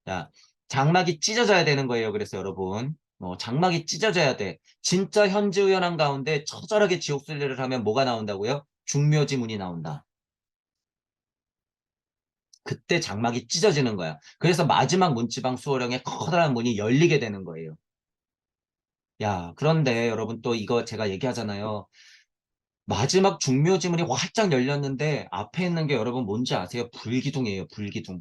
S1: 자, 장막이 찢어져야 되는 거예요. 그래서 여러분, 장막이 찢어져야 돼. 진짜 현지의연한 가운데 처절하게 지옥순례를 하면 뭐가 나온다고요? 중묘지문이 나온다. 그때 장막이 찢어지는 거야. 그래서 마지막 문지방 수호령의 커다란 문이 열리게 되는 거예요. 야, 그런데 여러분 또 이거 제가 얘기하잖아요. 마지막 중묘지문이 활짝 열렸는데 앞에 있는 게 여러분 뭔지 아세요? 불기둥이에요, 불기둥.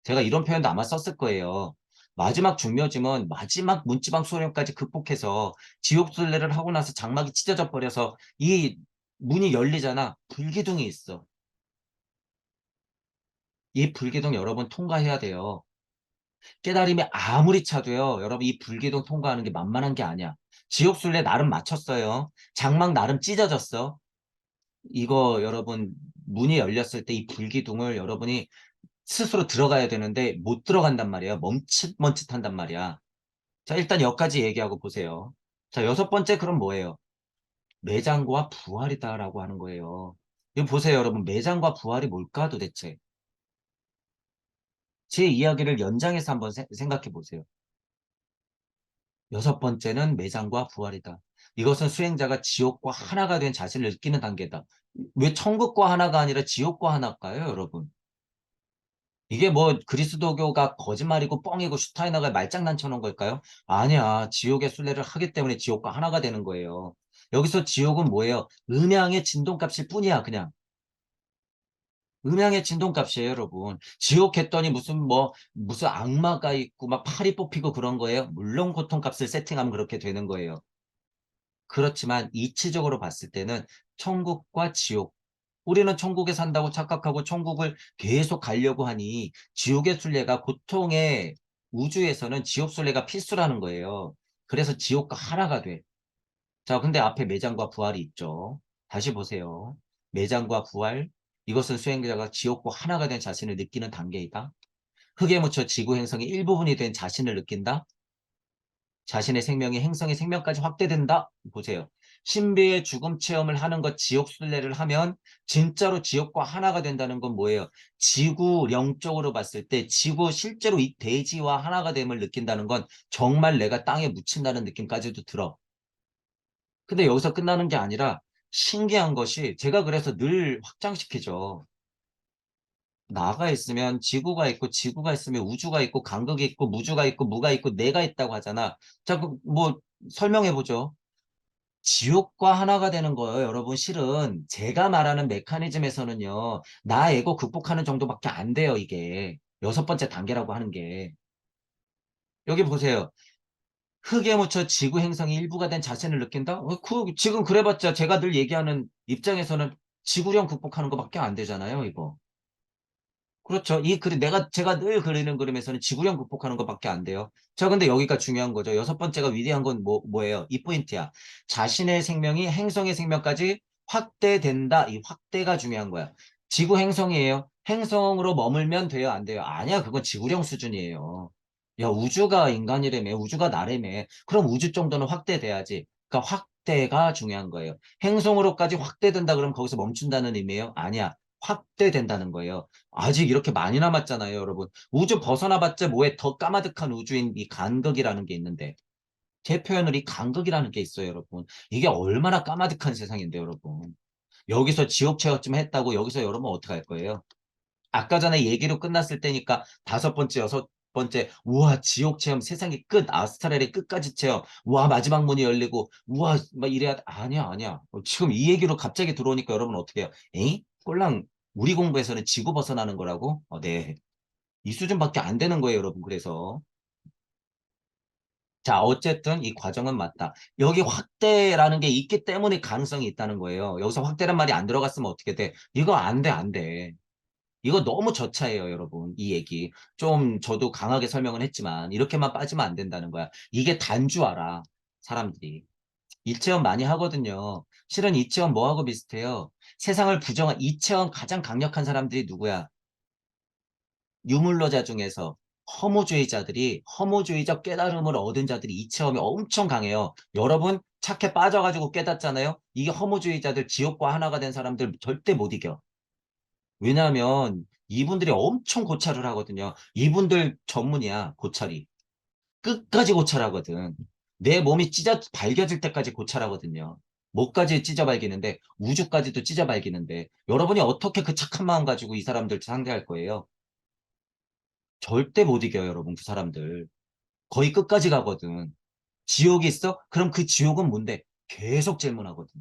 S1: 제가 이런 표현도 아마 썼을 거예요. 마지막 중묘짐은 마지막 문지방 소련까지 극복해서 지옥순례를 하고 나서 장막이 찢어져 버려서 이 문이 열리잖아. 불기둥이 있어. 이 불기둥 여러분 통과해야 돼요. 깨달음이 아무리 차도요. 여러분 이 불기둥 통과하는 게 만만한 게 아니야. 지옥순례 나름 마쳤어요. 장막 나름 찢어졌어. 이거 여러분 문이 열렸을 때 이 불기둥을 여러분이 스스로 들어가야 되는데 못 들어간단 말이에요. 멈칫멈칫한단 말이야. 자, 일단 여기까지 얘기하고 보세요. 자, 여섯 번째 그럼 뭐예요? 매장과 부활이다라고 하는 거예요. 이거 보세요, 여러분. 매장과 부활이 뭘까 도대체? 제 이야기를 연장해서 한번 생각해 보세요. 여섯 번째는 매장과 부활이다. 이것은 수행자가 지옥과 하나가 된 자신을 느끼는 단계다. 왜 천국과 하나가 아니라 지옥과 하나일까요, 여러분? 이게 뭐 그리스도교가 거짓말이고 뻥이고 슈타이너가 말장난 쳐놓은 걸까요? 아니야. 지옥의 순례를 하기 때문에 지옥과 하나가 되는 거예요. 여기서 지옥은 뭐예요? 음양의 진동값일 뿐이야, 그냥. 음양의 진동값이에요, 여러분. 지옥 했더니 무슨 악마가 있고 막 팔이 뽑히고 그런 거예요? 물론 고통값을 세팅하면 그렇게 되는 거예요. 그렇지만 이치적으로 봤을 때는 천국과 지옥, 우리는 천국에 산다고 착각하고 천국을 계속 가려고 하니 지옥의 순례가 고통의 우주에서는 지옥 순례가 필수라는 거예요. 그래서 지옥과 하나가 돼. 자, 근데 앞에 매장과 부활이 있죠. 다시 보세요. 매장과 부활, 이것은 수행자가 지옥과 하나가 된 자신을 느끼는 단계이다. 흙에 묻혀 지구 행성의 일부분이 된 자신을 느낀다. 자신의 생명이 행성의 생명까지 확대된다. 보세요. 신비의 죽음 체험을 하는 것, 지옥 순례를 하면 진짜로 지옥과 하나가 된다는 건 뭐예요? 지구 영적으로 봤을 때 지구 실제로 이 대지와 하나가 됨을 느낀다는 건 정말 내가 땅에 묻힌다는 느낌까지도 들어. 근데 여기서 끝나는 게 아니라 신기한 것이 제가 그래서 늘 확장시키죠. 나가 있으면 지구가 있고 지구가 있으면 우주가 있고 간극이 있고 무주가 있고 무가 있고 내가 있다고 하잖아. 자, 뭐 설명해 보죠. 지옥과 하나가 되는 거예요, 여러분. 실은 제가 말하는 메커니즘에서는요. 나 에고 극복하는 정도밖에 안 돼요, 이게. 여섯 번째 단계라고 하는 게. 여기 보세요. 흙에 묻혀 지구 행성의 일부가 된 자신을 느낀다? 지금 그래봤자 제가 늘 얘기하는 입장에서는 지구령 극복하는 것밖에 안 되잖아요, 이거. 그렇죠. 제가 늘 그리는 그림에서는 지구령 극복하는 것밖에 안 돼요. 자, 근데 여기가 중요한 거죠. 여섯 번째가 위대한 건 뭐예요? 이 포인트야. 자신의 생명이 행성의 생명까지 확대된다. 이 확대가 중요한 거야. 지구 행성이에요. 행성으로 머물면 돼요? 안 돼요? 아니야. 그건 지구령 수준이에요. 야, 우주가 인간이라며, 우주가 나라며. 그럼 우주 정도는 확대돼야지. 그러니까 확대가 중요한 거예요. 행성으로까지 확대된다 그러면 거기서 멈춘다는 의미예요? 아니야. 확대된다는 거예요. 아직 이렇게 많이 남았잖아요, 여러분. 우주 벗어나봤자 뭐에 더 까마득한 우주인 이 간극이라는 게 있는데 제 표현을 이 간극이라는 게 있어요, 여러분. 이게 얼마나 까마득한 세상인데, 여러분. 여기서 지옥 체험쯤 했다고 여기서 여러분 어떻게 할 거예요? 아까 전에 얘기로 끝났을 때니까 다섯 번째, 여섯 번째, 우와, 지옥 체험, 세상의 끝, 아스트랄의 끝까지 체험, 우와, 마지막 문이 열리고, 우와, 막 이래야, 아니야, 아니야. 지금 이 얘기로 갑자기 들어오니까 여러분 어떻게 해요? 에이? 꼴랑, 우리 공부에서는 지구 벗어나는 거라고? 네. 이 수준밖에 안 되는 거예요, 여러분. 그래서. 자, 어쨌든 이 과정은 맞다. 여기 확대라는 게 있기 때문에 가능성이 있다는 거예요. 여기서 확대란 말이 안 들어갔으면 어떻게 돼? 이거 안 돼, 안 돼. 이거 너무 저차예요, 여러분. 이 얘기. 좀 저도 강하게 설명을 했지만 이렇게만 빠지면 안 된다는 거야. 이게 단주하라, 사람들이. 이체험 많이 하거든요. 실은 이체험 뭐하고 비슷해요? 세상을 부정한 이체험 가장 강력한 사람들이 누구야? 유물론자 중에서 허무주의적 깨달음을 얻은 자들이 이체험이 엄청 강해요. 여러분 착해 빠져가지고 깨닫잖아요. 이게 허무주의자들 지옥과 하나가 된 사람들 절대 못 이겨. 왜냐하면 이분들이 엄청 고찰을 하거든요. 이분들 전문이야, 고찰이. 끝까지 고찰하거든. 내 몸이 찢어 발겨질 때까지 고찰하거든요. 목까지 찢어 발기는데 우주까지도 찢어 발기는데 여러분이 어떻게 그 착한 마음 가지고 이 사람들 상대할 거예요? 절대 못 이겨요, 여러분, 그 사람들. 거의 끝까지 가거든. 지옥이 있어? 그럼 그 지옥은 뭔데? 계속 질문하거든.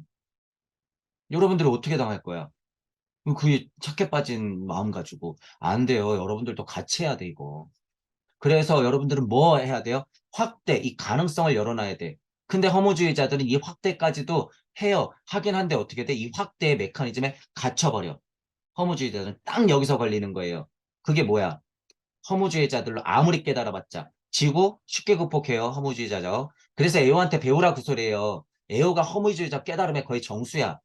S1: 여러분들은 어떻게 당할 거야? 그 착해 빠진 마음 가지고. 안 돼요. 여러분들도 같이 해야 돼, 이거. 그래서 여러분들은 뭐 해야 돼요? 확대, 이 가능성을 열어놔야 돼. 근데 허무주의자들은 이 확대까지도 해요. 하긴 한데 어떻게 돼? 이 확대의 메커니즘에 갇혀버려. 허무주의자들은 딱 여기서 걸리는 거예요. 그게 뭐야? 허무주의자들로 아무리 깨달아봤자 지구 쉽게 극복해요. 허무주의자죠. 그래서 에오한테 배우라 그 소리예요. 에오가 허무주의자 깨달음의 거의 정수야.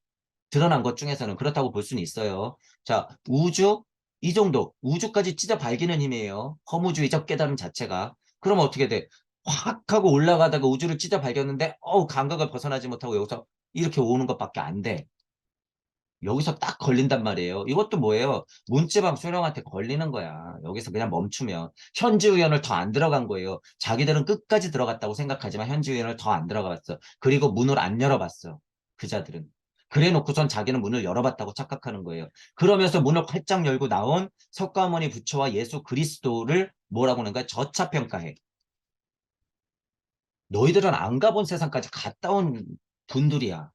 S1: 드러난 것 중에서는 그렇다고 볼 수는 있어요. 자, 우주 이 정도 우주까지 찢어 발기는 힘이에요. 허무주의적 깨달음 자체가. 그럼 어떻게 돼? 확 하고 올라가다가 우주를 찢어 발겼는데 감각을 벗어나지 못하고 여기서 이렇게 오는 것밖에 안 돼. 여기서 딱 걸린단 말이에요. 이것도 뭐예요? 문지방 수령한테 걸리는 거야. 여기서 그냥 멈추면. 현지의원을 더 안 들어간 거예요. 자기들은 끝까지 들어갔다고 생각하지만 현지의원을 더 안 들어갔어. 그리고 문을 안 열어봤어. 그자들은. 그래 놓고선 자기는 문을 열어봤다고 착각하는 거예요. 그러면서 문을 활짝 열고 나온 석가모니 부처와 예수 그리스도를 뭐라고 하는 거야? 저차평가해. 너희들은 안 가본 세상까지 갔다 온 분들이야.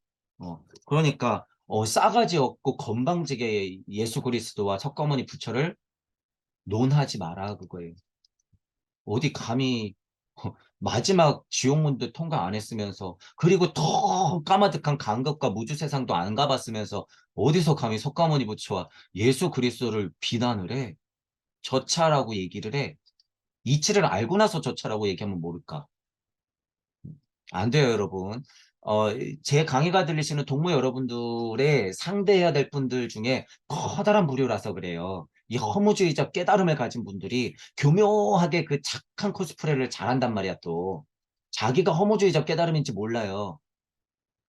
S1: 그러니까 싸가지 없고 건방지게 예수 그리스도와 석가모니 부처를 논하지 마라 그거예요. 어디 감히 마지막 지옥문도 통과 안 했으면서 그리고 더 까마득한 강극과 무주 세상도 안 가봤으면서 어디서 감히 석가모니 부처와 예수 그리스도를 비난을 해? 저차라고 얘기를 해. 이치를 알고 나서 저차라고 얘기하면 모를까? 안 돼요, 여러분. 어, 제 강의가 들리시는 동무 여러분들의 상대해야 될 분들 중에 커다란 무료라서 그래요. 이 허무주의적 깨달음을 가진 분들이 교묘하게 그 착한 코스프레를 잘한단 말이야, 또. 자기가 허무주의적 깨달음인지 몰라요.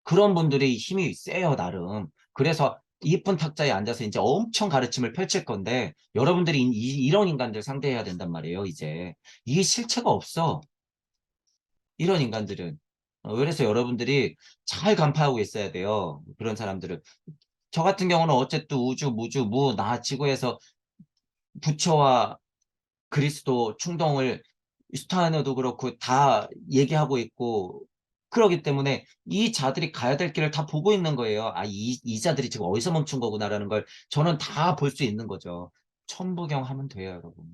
S1: 그런 분들이 힘이 세요, 나름. 그래서 이쁜 탁자에 앉아서 이제 엄청 가르침을 펼칠 건데, 여러분들이 이런 인간들 상대해야 된단 말이에요, 이제. 이게 실체가 없어. 이런 인간들은. 그래서 여러분들이 잘 간파하고 있어야 돼요. 그런 사람들은. 저 같은 경우는 어쨌든 우주, 무주, 무, 나, 지구에서 부처와 그리스도 충동을 스타너도 그렇고 다 얘기하고 있고 그러기 때문에 이 자들이 가야 될 길을 다 보고 있는 거예요. 아, 이 자들이 지금 어디서 멈춘 거구나라는 걸 저는 다 볼 수 있는 거죠. 천부경 하면 돼요, 여러분.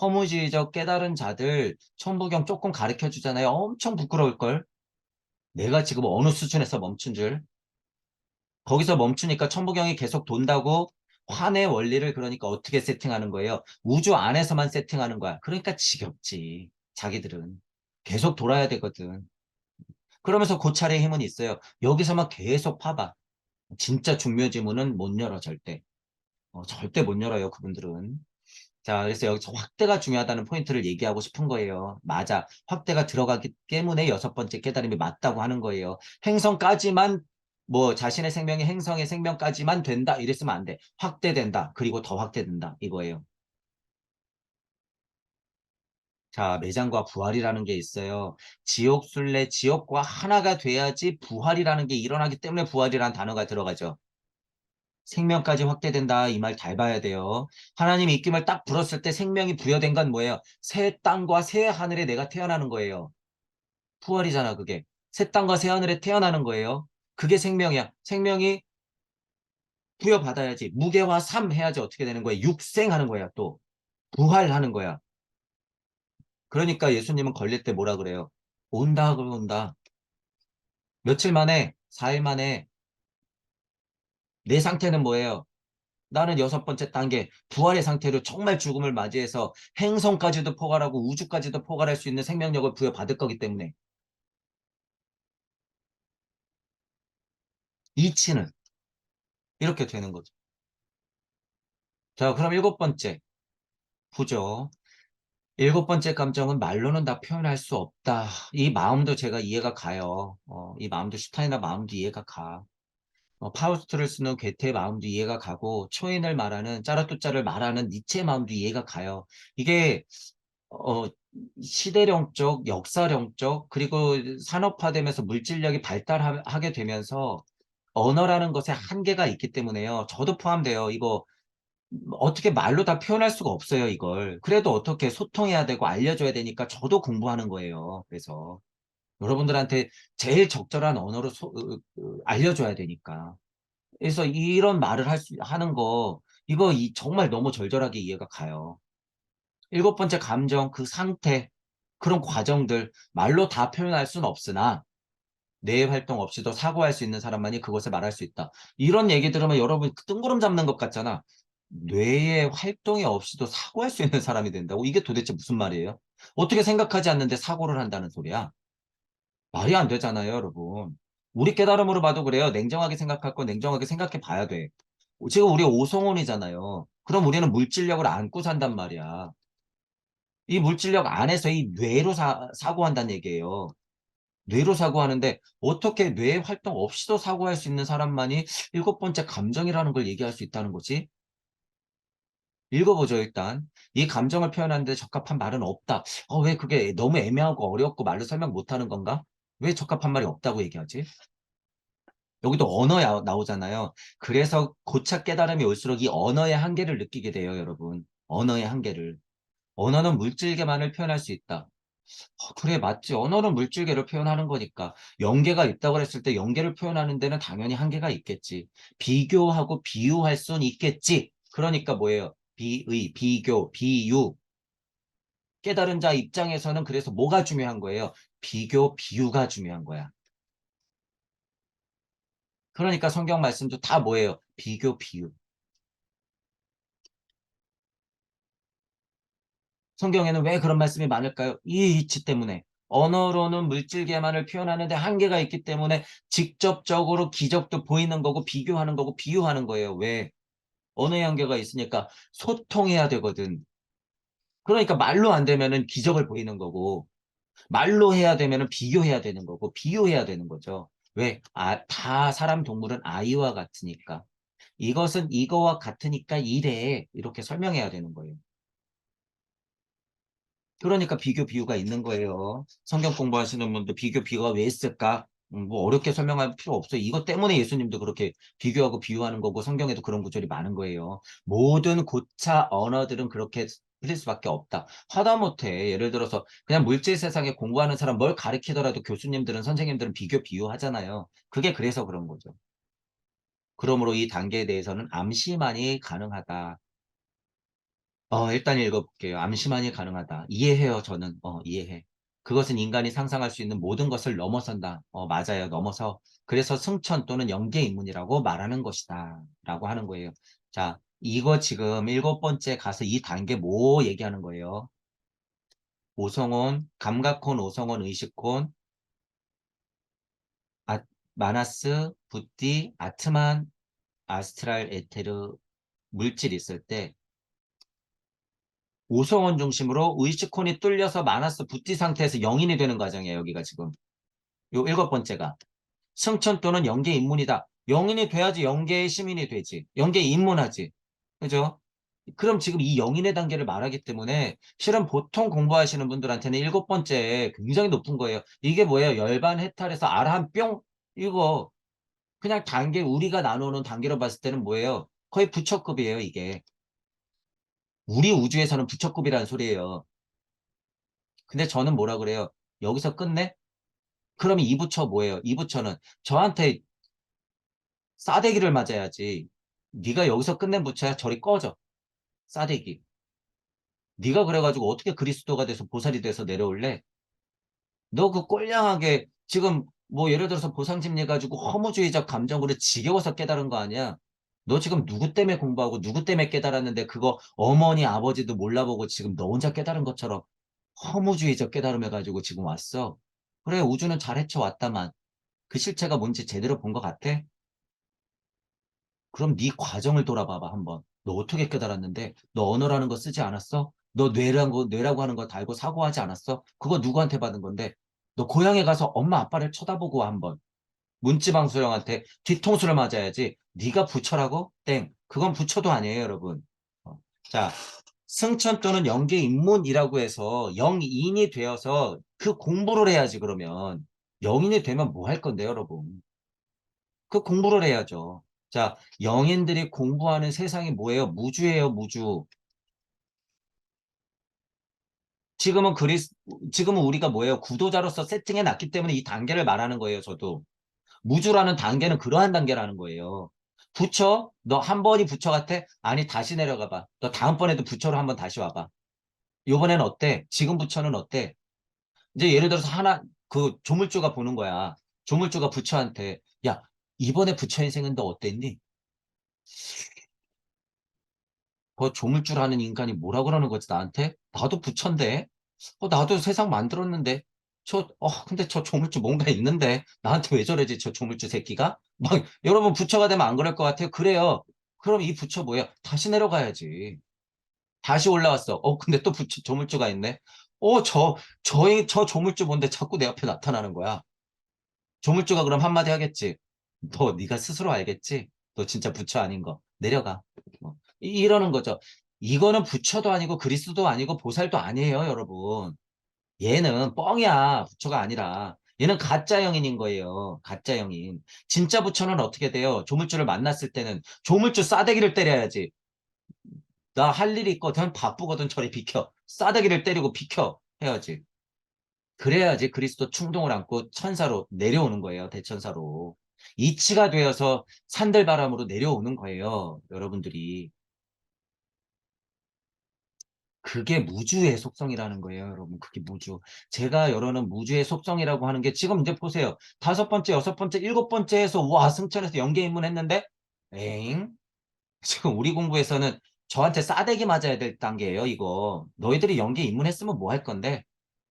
S1: 허무주의적 깨달은 자들 천부경 조금 가르쳐 주잖아요. 엄청 부끄러울걸. 내가 지금 어느 수준에서 멈춘 줄. 거기서 멈추니까 천부경이 계속 돈다고 환의 원리를 그러니까 어떻게 세팅하는 거예요? 우주 안에서만 세팅하는 거야. 그러니까 지겹지. 자기들은. 계속 돌아야 되거든. 그러면서 고찰의 힘은 있어요. 여기서만 계속 파봐. 진짜 중묘지문은 못 열어, 절대. 절대 못 열어요, 그분들은. 자, 그래서 여기서 확대가 중요하다는 포인트를 얘기하고 싶은 거예요. 맞아. 확대가 들어가기 때문에 여섯 번째 깨달음이 맞다고 하는 거예요. 행성까지만, 뭐, 자신의 생명이 행성의 생명까지만 된다. 이랬으면 안 돼. 확대된다. 그리고 더 확대된다. 이거예요. 자, 매장과 부활이라는 게 있어요. 지옥 순례, 지옥과 하나가 돼야지 부활이라는 게 일어나기 때문에 부활이라는 단어가 들어가죠. 생명까지 확대된다. 이 말 잘 봐야 돼요. 하나님이 입김을 딱 불었을 때 생명이 부여된 건 뭐예요? 새 땅과 새 하늘에 내가 태어나는 거예요. 부활이잖아, 그게. 새 땅과 새 하늘에 태어나는 거예요. 그게 생명이야. 생명이 부여받아야지. 무게화 삼 해야지 어떻게 되는 거예요? 육생하는 거야, 또. 부활하는 거야. 그러니까 예수님은 걸릴 때 뭐라 그래요? 온다, 그러면 온다. 며칠 만에, 4일 만에 내 상태는 뭐예요? 나는 여섯 번째 단계 부활의 상태로 정말 죽음을 맞이해서 행성까지도 포괄하고 우주까지도 포괄할 수 있는 생명력을 부여받을 거기 때문에 이치는 이렇게 되는 거죠. 자, 그럼 일곱 번째 부죠. 일곱 번째 감정은 말로는 다 표현할 수 없다. 이 마음도 제가 이해가 가요. 이 마음도 슈타인의 마음도 이해가 가. 파우스트를 쓰는 괴테의 마음도 이해가 가고 초인을 말하는 짜라뚜짜를 말하는 니체의 마음도 이해가 가요. 이게 어, 시대령적, 역사령적, 그리고 산업화되면서 물질력이 발달하게 되면서 언어라는 것에 한계가 있기 때문에요. 저도 포함돼요. 이거 어떻게 말로 다 표현할 수가 없어요, 이걸. 그래도 어떻게 소통해야 되고 알려줘야 되니까 저도 공부하는 거예요. 그래서 여러분들한테 제일 적절한 언어로 알려줘야 되니까. 그래서 이런 말을 하는 거, 이거 정말 너무 절절하게 이해가 가요. 일곱 번째 감정, 그 상태, 그런 과정들, 말로 다 표현할 수는 없으나, 뇌 활동 없이도 사고할 수 있는 사람만이 그것을 말할 수 있다. 이런 얘기 들으면 여러분 뜬구름 잡는 것 같잖아. 뇌의 활동이 없이도 사고할 수 있는 사람이 된다고? 이게 도대체 무슨 말이에요? 어떻게 생각하지 않는데 사고를 한다는 소리야? 말이 안 되잖아요, 여러분. 우리 깨달음으로 봐도 그래요. 냉정하게 생각할 건 냉정하게 생각해 봐야 돼. 지금 우리 오성원이잖아요. 그럼 우리는 물질력을 안고 산단 말이야. 이 물질력 안에서 이 뇌로 사고한다는 얘기예요. 뇌로 사고하는데 어떻게 뇌 활동 없이도 사고할 수 있는 사람만이 일곱 번째 감정이라는 걸 얘기할 수 있다는 거지? 읽어보죠, 일단. 이 감정을 표현하는데 적합한 말은 없다. 왜 그게 너무 애매하고 어렵고 말로 설명 못하는 건가? 왜 적합한 말이 없다고 얘기하지? 여기도 언어 나오잖아요. 그래서 고차 깨달음이 올수록 이 언어의 한계를 느끼게 돼요, 여러분. 언어의 한계를. 언어는 물질계만을 표현할 수 있다. 그래, 맞지. 언어는 물질계를 표현하는 거니까. 연계가 있다고 했을 때 연계를 표현하는 데는 당연히 한계가 있겠지. 비교하고 비유할 수는 있겠지. 그러니까 뭐예요? 비의, 비교, 비유. 깨달은 자 입장에서는 그래서 뭐가 중요한 거예요? 비교, 비유가 중요한 거야. 그러니까 성경 말씀도 다 뭐예요? 비교, 비유. 성경에는 왜 그런 말씀이 많을까요? 이 이치 때문에. 언어로는 물질계만을 표현하는데 한계가 있기 때문에 직접적으로 기적도 보이는 거고 비교하는 거고 비유하는 거예요. 왜? 언어의 한계가 있으니까 소통해야 되거든. 그러니까 말로 안 되면은 기적을 보이는 거고 말로 해야 되면은 비교해야 되는 거고 비유해야 되는 거죠. 왜? 다 사람 동물은 아이와 같으니까. 이것은 이거와 같으니까 이래. 이렇게 설명해야 되는 거예요. 그러니까 비교 비유가 있는 거예요. 성경 공부하시는 분들 비교 비유가 왜 있을까? 뭐 어렵게 설명할 필요 없어요. 이것 때문에 예수님도 그렇게 비교하고 비유하는 거고 성경에도 그런 구절이 많은 거예요. 모든 고차 언어들은 그렇게 틀릴 수밖에 없다. 하다못해 예를 들어서 그냥 물질 세상에 공부하는 사람 뭘 가르치더라도 교수님들은 선생님들은 비교 비유하잖아요. 그게 그래서 그런 거죠. 그러므로 이 단계에 대해서는 암시만이 가능하다. 일단 읽어볼게요. 암시만이 가능하다. 이해해요, 저는. 이해해. 그것은 인간이 상상할 수 있는 모든 것을 넘어선다. 맞아요. 넘어서. 그래서 승천 또는 영계인문이라고 말하는 것이다. 라고 하는 거예요. 자, 이거 지금 일곱 번째 가서 이 단계 뭐 얘기하는 거예요? 오성혼, 감각혼, 오성혼, 의식혼, 아, 마나스, 부띠, 아트만, 아스트랄, 에테르, 물질 있을 때 오성원 중심으로 의식혼이 뚫려서 마나스 부띠 상태에서 영인이 되는 과정이에요. 여기가 지금. 요 일곱 번째가. 승천 또는 영계 입문이다. 영인이 돼야지 영계의 시민이 되지. 영계 입문하지. 그죠? 그럼 지금 이 영인의 단계를 말하기 때문에 실은 보통 공부하시는 분들한테는 일곱 번째 굉장히 높은 거예요. 이게 뭐예요? 열반 해탈에서 아라한 뿅? 이거 그냥 단계 우리가 나누는 단계로 봤을 때는 뭐예요? 거의 부처급이에요, 이게. 우리 우주에서는 부처급이라는 소리예요. 근데 저는 뭐라 그래요? 여기서 끝내? 그러면 이 부처 뭐예요? 이 부처는 저한테 싸대기를 맞아야지. 네가 여기서 끝낸 부처야? 저리 꺼져. 싸대기. 네가 그래가지고 어떻게 그리스도가 돼서 보살이 돼서 내려올래? 너 그 꼴량하게 지금 뭐 예를 들어서 보상심리 가지고 허무주의적 감정으로 지겨워서 깨달은 거 아니야? 너 지금 누구 때문에 공부하고 누구 때문에 깨달았는데 그거 어머니 아버지도 몰라보고 지금 너 혼자 깨달은 것처럼 허무주의적 깨달음 해가지고 지금 왔어. 그래 우주는 잘 헤쳐왔다만 그 실체가 뭔지 제대로 본 것 같아? 그럼 네 과정을 돌아봐봐 한번. 너 어떻게 깨달았는데? 너 언어라는 거 쓰지 않았어? 너 뇌라고 하는 거 달고 사고하지 않았어? 그거 누구한테 받은 건데? 너 고향에 가서 엄마 아빠를 쳐다보고 와, 한번. 문지방 수령한테 뒤통수를 맞아야지. 네가 부처라고? 땡. 그건 부처도 아니에요, 여러분. 자, 승천 또는 영계 입문이라고 해서 영인이 되어서 그 공부를 해야지 그러면. 영인이 되면 뭐 할 건데요, 여러분? 그 공부를 해야죠. 자, 영인들이 공부하는 세상이 뭐예요? 무주예요, 무주. 지금은 지금은 우리가 뭐예요? 구도자로서 세팅해 놨기 때문에 이 단계를 말하는 거예요, 저도. 무주라는 단계는 그러한 단계라는 거예요. 부처? 너 한 번이 부처 같아? 아니, 다시 내려가 봐. 너 다음번에도 부처로 한번 다시 와봐. 요번엔 어때? 지금 부처는 어때? 이제 예를 들어서 그 조물주가 보는 거야. 조물주가 부처한테, 야, 이번에 부처 인생은 너 어땠니? 그 조물주라는 인간이 뭐라 그러는 거지, 나한테? 나도 부처인데? 나도 세상 만들었는데? 근데 저 조물주 뭔가 있는데? 나한테 왜 저러지, 저 조물주 새끼가? 막, 여러분, 부처가 되면 안 그럴 것 같아요? 그래요. 그럼 이 부처 뭐야? 다시 내려가야지. 다시 올라왔어. 근데 또 조물주가 있네? 저 조물주 뭔데 자꾸 내 앞에 나타나는 거야? 조물주가 그럼 한마디 하겠지. 너 네가 스스로 알겠지? 너 진짜 부처 아닌 거. 내려가. 이러는 거죠. 이거는 부처도 아니고 그리스도도 아니고 보살도 아니에요, 여러분. 얘는 뻥이야. 부처가 아니라. 얘는 가짜 영인인 거예요. 가짜 영인. 진짜 부처는 어떻게 돼요? 조물주를 만났을 때는 조물주 싸대기를 때려야지. 나 할 일이 있거든. 바쁘거든. 저리 비켜. 싸대기를 때리고 비켜. 해야지. 그래야지 그리스도 충동을 안고 천사로 내려오는 거예요. 대천사로. 이치가 되어서 산들바람으로 내려오는 거예요. 여러분들이. 그게 무주의 속성이라는 거예요, 여러분. 그게 무주. 제가 열어놓은 무주의 속성이라고 하는 게 지금 이제 보세요. 다섯 번째, 여섯 번째, 일곱 번째에서 와, 승천해서 연계 입문했는데 에잉? 지금 우리 공부에서는 저한테 싸대기 맞아야 될 단계예요, 이거. 너희들이 연계 입문했으면 뭐 할 건데?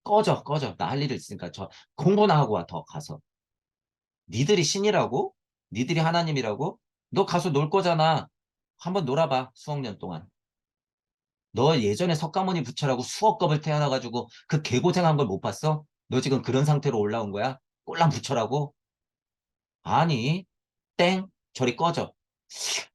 S1: 꺼져, 꺼져. 나 할 일 있으니까 저 공부나 하고 와, 더 가서. 니들이 신이라고? 니들이 하나님이라고? 너 가서 놀 거잖아. 한번 놀아봐, 수억 년 동안. 너 예전에 석가모니 부처라고 수억 겁을 태어나가지고 그 개고생한 걸 못 봤어? 너 지금 그런 상태로 올라온 거야? 꼴랑 부처라고? 아니, 땡, 저리 꺼져.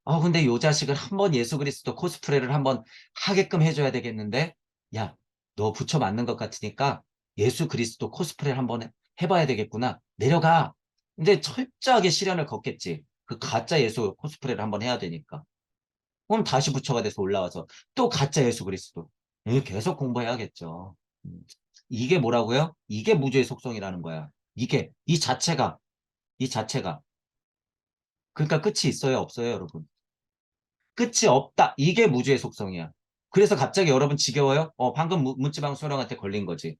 S1: 아, 근데 요 자식을 한번 예수 그리스도 코스프레를 한번 하게끔 해줘야 되겠는데? 야, 너 부처 맞는 것 같으니까 예수 그리스도 코스프레를 한번 해봐야 되겠구나. 내려가. 근데 철저하게 시련을 걷겠지. 그 가짜 예수 코스프레를 한번 해야 되니까. 그럼 다시 부처가 돼서 올라와서 또 가짜 예수 그리스도. 계속 공부해야겠죠. 음. 이게 뭐라고요? 이게 무죄의 속성이라는 거야. 이 자체가, 이 자체가. 그러니까 끝이 있어요, 없어요, 여러분? 끝이 없다. 이게 무죄의 속성이야. 그래서 갑자기 여러분 지겨워요? 방금 문지방 수령한테 걸린 거지.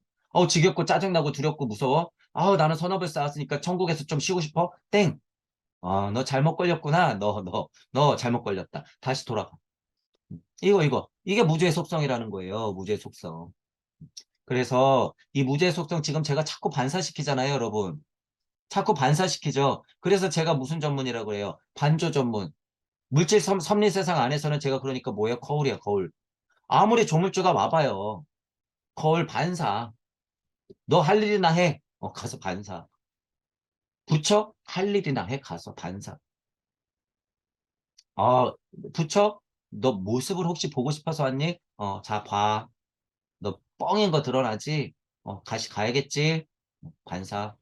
S1: 지겹고 짜증나고 두렵고 무서워? 나는 선업을 쌓았으니까 천국에서 좀 쉬고 싶어? 땡. 너 잘못 걸렸구나. 너 잘못 걸렸다. 다시 돌아가. 이게 무죄의 속성이라는 거예요. 무죄의 속성. 그래서 이 무죄의 속성 지금 제가 자꾸 반사시키잖아요, 여러분. 자꾸 반사시키죠. 그래서 제가 무슨 전문이라고 해요? 반조 전문. 물질 섭리 세상 안에서는 제가 그러니까 뭐예요? 거울이야, 거울. 아무리 조물주가 와봐요. 거울 반사. 너 할 일이나 해. 가서 반사. 부처? 할 일이나 해. 가서 반사. 어, 부처? 너 모습을 혹시 보고 싶어서 왔니? 자, 봐. 너 뻥인 거 드러나지? 가야겠지? 반사.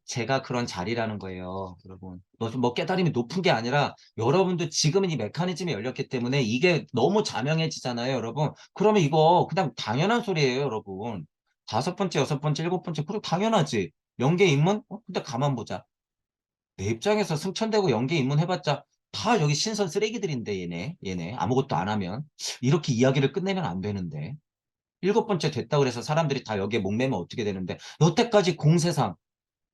S1: 제가 그런 자리라는 거예요, 여러분. 뭐 깨달음이 높은 게 아니라 여러분도 지금은 이 메커니즘이 열렸기 때문에 이게 너무 자명해지잖아요, 여러분. 그러면 이거 그냥 당연한 소리예요, 여러분. 다섯 번째, 여섯 번째, 일곱 번째, 그리고 당연하지. 연계 입문? 근데 가만 보자. 내 입장에서 승천되고 연계 입문 해봤자 다 여기 신선 쓰레기들인데, 얘네. 아무것도 안 하면. 이렇게 이야기를 끝내면 안 되는데. 일곱 번째 됐다 그래서 사람들이 다 여기에 목매면 어떻게 되는데. 여태까지 공세상,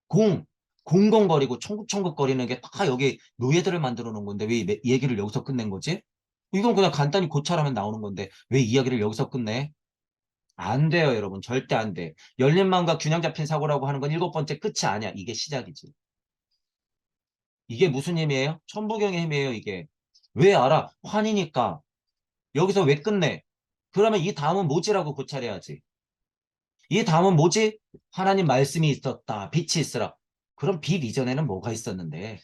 S1: 공, 공공거리고 청국청국거리는 게 다 여기 노예들을 만들어 놓은 건데 왜 이 얘기를 여기서 끝낸 거지? 이건 그냥 간단히 고찰하면 나오는 건데 왜 이야기를 여기서 끝내? 안 돼요, 여러분. 절대 안 돼. 열린 마음과 균형 잡힌 사고라고 하는 건 일곱 번째 끝이 아니야. 이게 시작이지. 이게 무슨 힘이에요? 천부경의 힘이에요, 이게. 왜 알아? 환이니까. 여기서 왜 끝내? 그러면 이 다음은 뭐지라고 고찰해야지. 이 다음은 뭐지? 하나님 말씀이 있었다. 빛이 있으라. 그럼 빛 이전에는 뭐가 있었는데?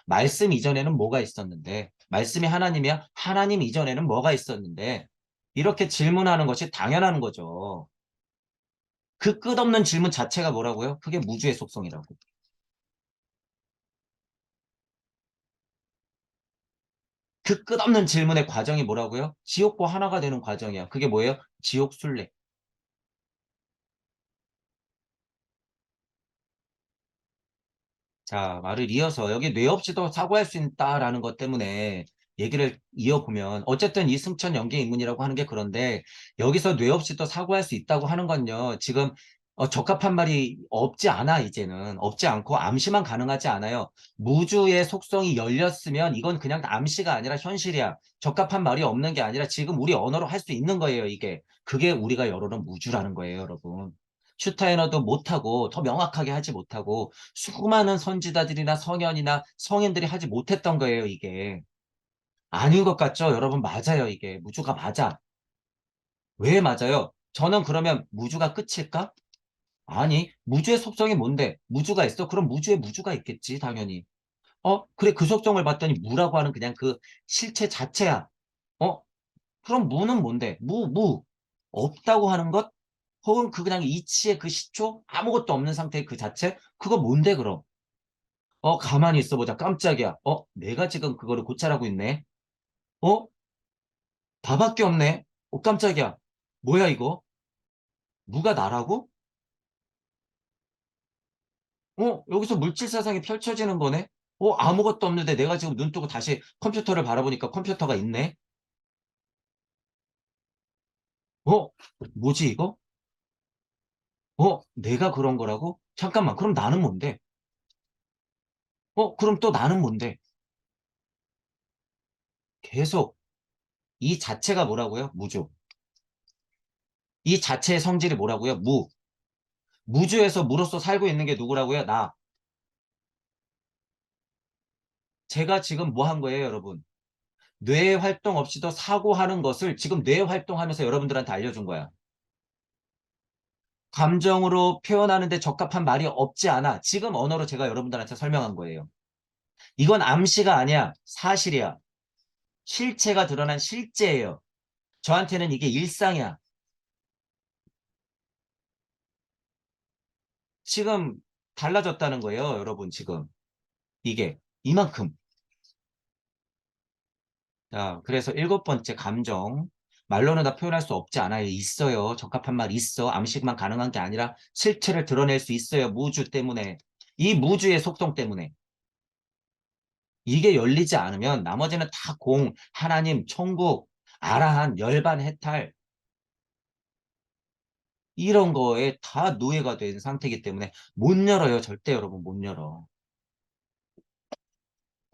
S1: 말씀 이전에는 뭐가 있었는데? 말씀이 하나님이야? 하나님 이전에는 뭐가 있었는데? 이렇게 질문하는 것이 당연한 거죠. 그 끝없는 질문 자체가 뭐라고요? 그게 무주의 속성이라고. 그 끝없는 질문의 과정이 뭐라고요? 지옥과 하나가 되는 과정이야. 그게 뭐예요? 지옥 순례. 자, 말을 이어서 여기 뇌 없이도 사고할 수 있다라는 것 때문에 얘기를 이어보면 어쨌든 이승천 연계 인문이라고 하는 게 그런데 여기서 뇌 없이도 사고할 수 있다고 하는 건요. 지금 적합한 말이 없지 않아 이제는 없지 않고 암시만 가능하지 않아요. 무주의 속성이 열렸으면 이건 그냥 암시가 아니라 현실이야. 적합한 말이 없는 게 아니라 지금 우리 언어로 할 수 있는 거예요, 이게. 그게 우리가 열어놓은 무주라는 거예요, 여러분. 슈타이너도 못하고 더 명확하게 하지 못하고 수많은 선지자들이나 성현이나 성인들이 하지 못했던 거예요, 이게. 아닌 것 같죠? 여러분, 맞아요, 이게. 무주가 맞아. 왜 맞아요? 저는 그러면 무주가 끝일까? 아니, 무주의 속성이 뭔데? 무주가 있어? 그럼 무주에 무주가 있겠지, 당연히. 그래, 그 속성을 봤더니 무라고 하는 그냥 그 실체 자체야. 어? 그럼 무는 뭔데? 무. 없다고 하는 것? 혹은 그 그냥 이치의 그 시초? 아무것도 없는 상태의 그 자체? 그거 뭔데, 그럼? 가만히 있어 보자. 깜짝이야. 내가 지금 그거를 고찰하고 있네. 어? 다밖에 없네. 깜짝이야. 뭐야, 이거? 무가 나라고? 여기서 물질 세상이 펼쳐지는 거네? 아무것도 없는데 내가 지금 눈 뜨고 다시 컴퓨터를 바라보니까 컴퓨터가 있네? 어? 뭐지, 이거? 내가 그런 거라고? 잠깐만, 그럼 나는 뭔데? 그럼 또 나는 뭔데? 계속 이 자체가 뭐라고요? 무주. 이 자체의 성질이 뭐라고요? 무. 무주에서 무로서 살고 있는 게 누구라고요? 나. 제가 지금 뭐 한 거예요, 여러분? 뇌 활동 없이도 사고하는 것을 지금 뇌 활동하면서 여러분들한테 알려준 거야. 감정으로 표현하는데 적합한 말이 없지 않아. 지금 언어로 제가 여러분들한테 설명한 거예요. 이건 암시가 아니야. 사실이야. 실체가 드러난 실제예요. 저한테는 이게 일상이야. 지금 달라졌다는 거예요, 여러분, 지금. 이게. 이만큼. 자, 그래서 일곱 번째 감정. 말로는 다 표현할 수 없지 않아요. 있어요. 적합한 말 있어. 암식만 가능한 게 아니라 실체를 드러낼 수 있어요. 무주 때문에. 이 무주의 속성 때문에. 이게 열리지 않으면 나머지는 다 공, 하나님, 천국, 아라한, 열반, 해탈 이런 거에 다 노예가 된 상태이기 때문에 못 열어요. 절대 여러분 못 열어.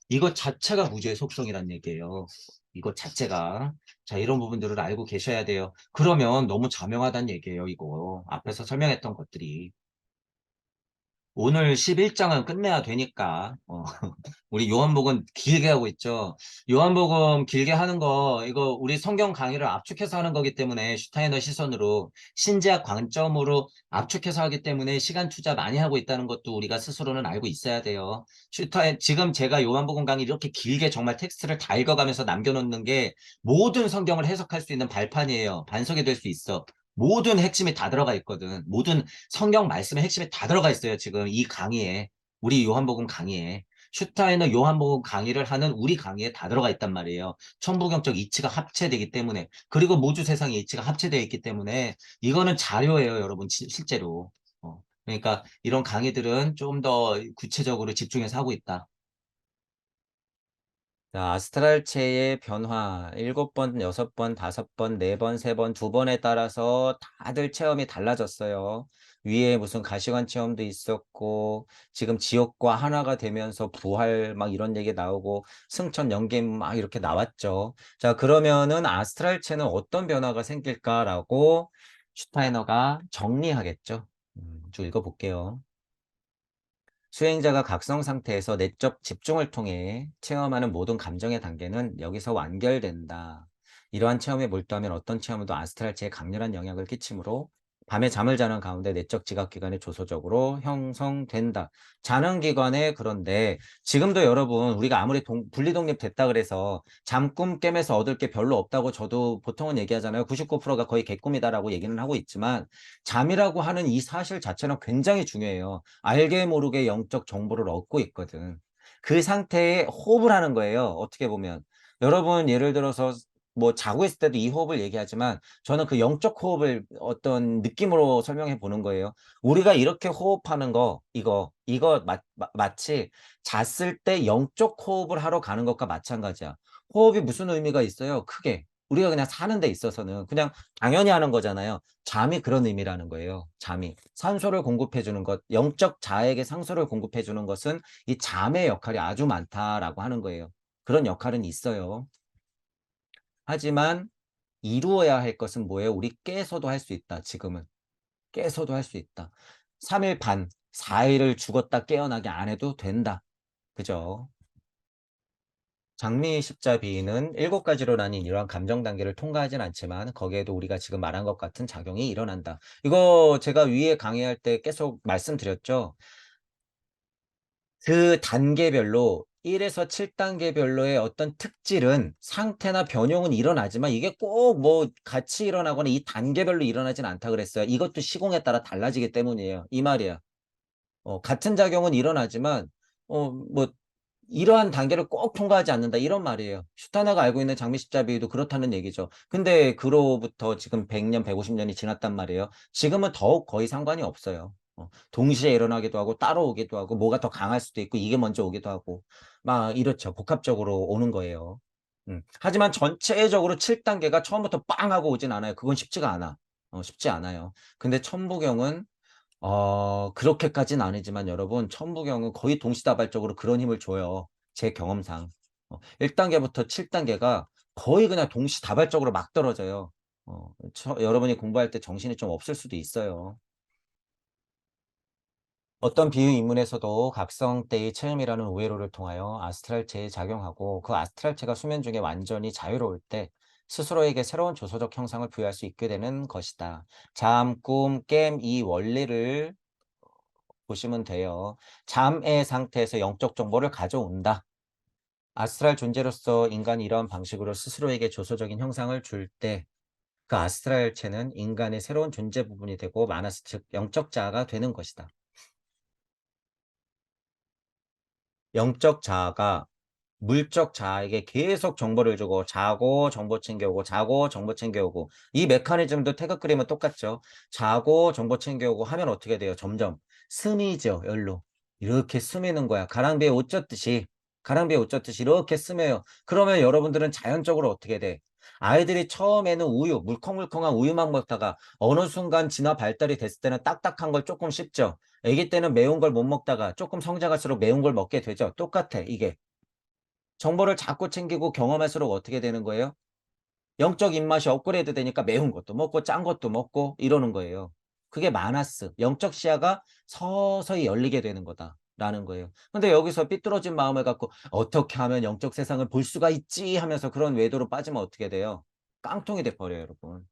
S1: 이것 자체가 무죄의 속성이란 얘기예요. 이것 자체가. 자, 이런 부분들을 알고 계셔야 돼요. 그러면 너무 자명하다는 얘기예요, 이거. 앞에서 설명했던 것들이. 오늘 11장은 끝내야 되니까, 우리 요한복음 길게 하고 있죠. 요한복음 길게 하는 거, 이거 우리 성경 강의를 압축해서 하는 거기 때문에 슈타이너 시선으로, 신제학 관점으로 압축해서 하기 때문에 시간 투자 많이 하고 있다는 것도 우리가 스스로는 알고 있어야 돼요. 지금 제가 요한복음 강의 이렇게 길게 정말 텍스트를 다 읽어가면서 남겨놓는 게 모든 성경을 해석할 수 있는 발판이에요. 반석이 될 수 있어. 모든 핵심이 다 들어가 있거든. 모든 성경 말씀의 핵심이 다 들어가 있어요. 지금 이 강의에. 우리 요한복음 강의에. 슈타인은 요한복음 강의를 하는 우리 강의에 다 들어가 있단 말이에요. 천부경적 이치가 합체되기 때문에. 그리고 모주 세상의 이치가 합체되어 있기 때문에 이거는 자료예요, 여러분. 실제로. 그러니까 이런 강의들은 좀 더 구체적으로 집중해서 하고 있다.
S2: 자, 아스트랄체의 변화 7번, 6번, 5번, 4번, 3번, 2번에 따라서 다들 체험이 달라졌어요. 위에 무슨 가시관 체험도 있었고 지금 지옥과 하나가 되면서 부활 막 이런 얘기 나오고 승천 연계 막 이렇게 나왔죠. 자, 그러면은 아스트랄체는 어떤 변화가 생길까라고 슈타이너가 정리하겠죠. 좀 읽어볼게요. 수행자가 각성 상태에서 내적 집중을 통해 체험하는 모든 감정의 단계는 여기서 완결된다. 이러한 체험에 몰두하면 어떤 체험에도 아스트랄체에 강렬한 영향을 끼치므로 밤에 잠을 자는 가운데 내적 지각기관이 조소적으로 형성된다. 자는 기관에 그런데 지금도 여러분 우리가 아무리 분리독립 됐다 그래서 잠꿈 깨면서 얻을 게 별로 없다고 저도 보통은 얘기하잖아요. 99%가 거의 개꿈이다라고 얘기는 하고 있지만 잠이라고 하는 이 사실 자체는 굉장히 중요해요. 알게 모르게 영적 정보를 얻고 있거든. 그 상태에 호흡을 하는 거예요. 어떻게 보면. 여러분 예를 들어서 뭐 자고 있을 때도 이 호흡을 얘기하지만 저는 그 영적 호흡을 어떤 느낌으로 설명해 보는 거예요. 우리가 이렇게 호흡하는 거 이거 마치 잤을 때 영적 호흡을 하러 가는 것과 마찬가지야. 호흡이 무슨 의미가 있어요? 크게. 우리가 그냥 사는 데 있어서는 그냥 당연히 하는 거잖아요. 잠이 그런 의미라는 거예요. 잠이. 산소를 공급해 주는 것, 영적 자에게 상소를 공급해 주는 것은 이 잠의 역할이 아주 많다라고 하는 거예요. 그런 역할은 있어요. 하지만 이루어야 할 것은 뭐예요? 우리 깨서도 할 수 있다. 지금은. 깨서도 할 수 있다. 3일 반, 4일을 죽었다 깨어나게 안 해도 된다. 그죠? 장미 십자비는 7가지로 나뉜 이러한 감정 단계를 통과하진 않지만 거기에도 우리가 지금 말한 것 같은 작용이 일어난다. 이거 제가 위에 강의할 때 계속 말씀드렸죠. 그 단계별로 1에서 7단계별로의 어떤 특질은 상태나 변형은 일어나지만 이게 꼭 뭐 같이 일어나거나 이 단계별로 일어나진 않다 그랬어요. 이것도 시공에 따라 달라지기 때문이에요. 이 말이야. 같은 작용은 일어나지만 뭐 이러한 단계를 꼭 통과하지 않는다 이런 말이에요. 슈타나가 알고 있는 장미십자비도 그렇다는 얘기죠. 근데 그로부터 지금 100년, 150년이 지났단 말이에요. 지금은 더욱 거의 상관이 없어요. 동시에 일어나기도 하고 따로 오기도 하고 뭐가 더 강할 수도 있고 이게 먼저 오기도 하고 막 이렇죠. 복합적으로 오는 거예요. 하지만 전체적으로 7단계가 처음부터 빵 하고 오진 않아요. 그건 쉽지가 않아. 쉽지 않아요. 근데 천부경은 그렇게까지는 아니지만 여러분 천부경은 거의 동시다발적으로 그런 힘을 줘요. 제 경험상. 1단계부터 7단계가 거의 그냥 동시다발적으로 막 떨어져요. 여러분이 공부할 때 정신이 좀 없을 수도 있어요. 어떤 비유 인문에서도 각성때의 체험이라는 우회로를 통하여 아스트랄체에 작용하고 그 아스트랄체가 수면 중에 완전히 자유로울 때 스스로에게 새로운 조소적 형상을 부여할 수 있게 되는 것이다. 잠, 꿈, 깸 이 원리를 보시면 돼요. 잠의 상태에서 영적 정보를 가져온다. 아스트랄 존재로서 인간이 이러한 방식으로 스스로에게 조소적인 형상을 줄 때 그 아스트랄체는 인간의 새로운 존재 부분이 되고 마나스 즉 영적 자아가 되는 것이다. 영적 자아가 물적 자아에게 계속 정보를 주고 자고 정보 챙겨오고 자고 정보 챙겨오고 이 메커니즘도 태극 그림은 똑같죠. 자고 정보 챙겨오고 하면 어떻게 돼요? 점점 스미죠. 열로. 이렇게 스미는 거야. 가랑비에 옷 젖듯이. 가랑비에 옷 젖듯이 이렇게 스며요. 그러면 여러분들은 자연적으로 어떻게 돼? 아이들이 처음에는 우유, 물컹물컹한 우유만 먹다가 어느 순간 진화 발달이 됐을 때는 딱딱한 걸 조금 씹죠. 아기 때는 매운 걸 못 먹다가 조금 성장할수록 매운 걸 먹게 되죠. 똑같아, 이게. 정보를 자꾸 챙기고 경험할수록 어떻게 되는 거예요? 영적 입맛이 업그레이드 되니까 매운 것도 먹고 짠 것도 먹고 이러는 거예요. 그게 마나스, 영적 시야가 서서히 열리게 되는 거다라는 거예요. 근데 여기서 삐뚤어진 마음을 갖고 '어떻게 하면 영적 세상을 볼 수가 있지?' 하면서 그런 외도로 빠지면 어떻게 돼요? 깡통이 돼 버려요, 여러분.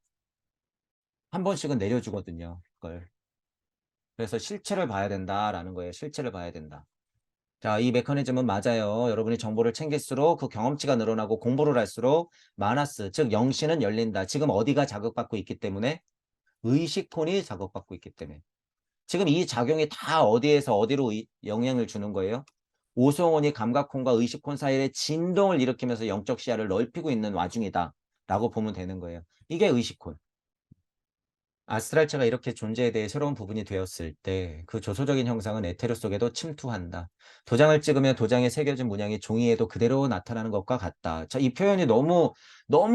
S2: 한 번씩은 내려주거든요, 그걸. 그래서 '실체를 봐야 된다.'라는 거예요. 실체를 봐야 된다. 자, 이 메커니즘은 맞아요. 여러분이 정보를 챙길수록 그 경험치가 늘어나고 공부를 할수록 마나스, 즉 영신은 열린다. 지금 어디가 자극받고 있기 때문에? 의식콘이 자극받고 있기 때문에. 지금 이 작용이 다 어디에서 어디로 영향을 주는 거예요? 오송온이 감각콘과 의식콘 사이의 진동을 일으키면서 영적 시야를 넓히고 있는 와중이다. 라고 보면 되는 거예요. 이게 의식콘. 아스트랄체가 이렇게 존재에 대해 새로운 부분이 되었을 때 그 조소적인 형상은 에테르 속에도 침투한다. 도장을 찍으면 도장에 새겨진 문양이 종이에도 그대로 나타나는 것과 같다. 자, 이 표현이 너무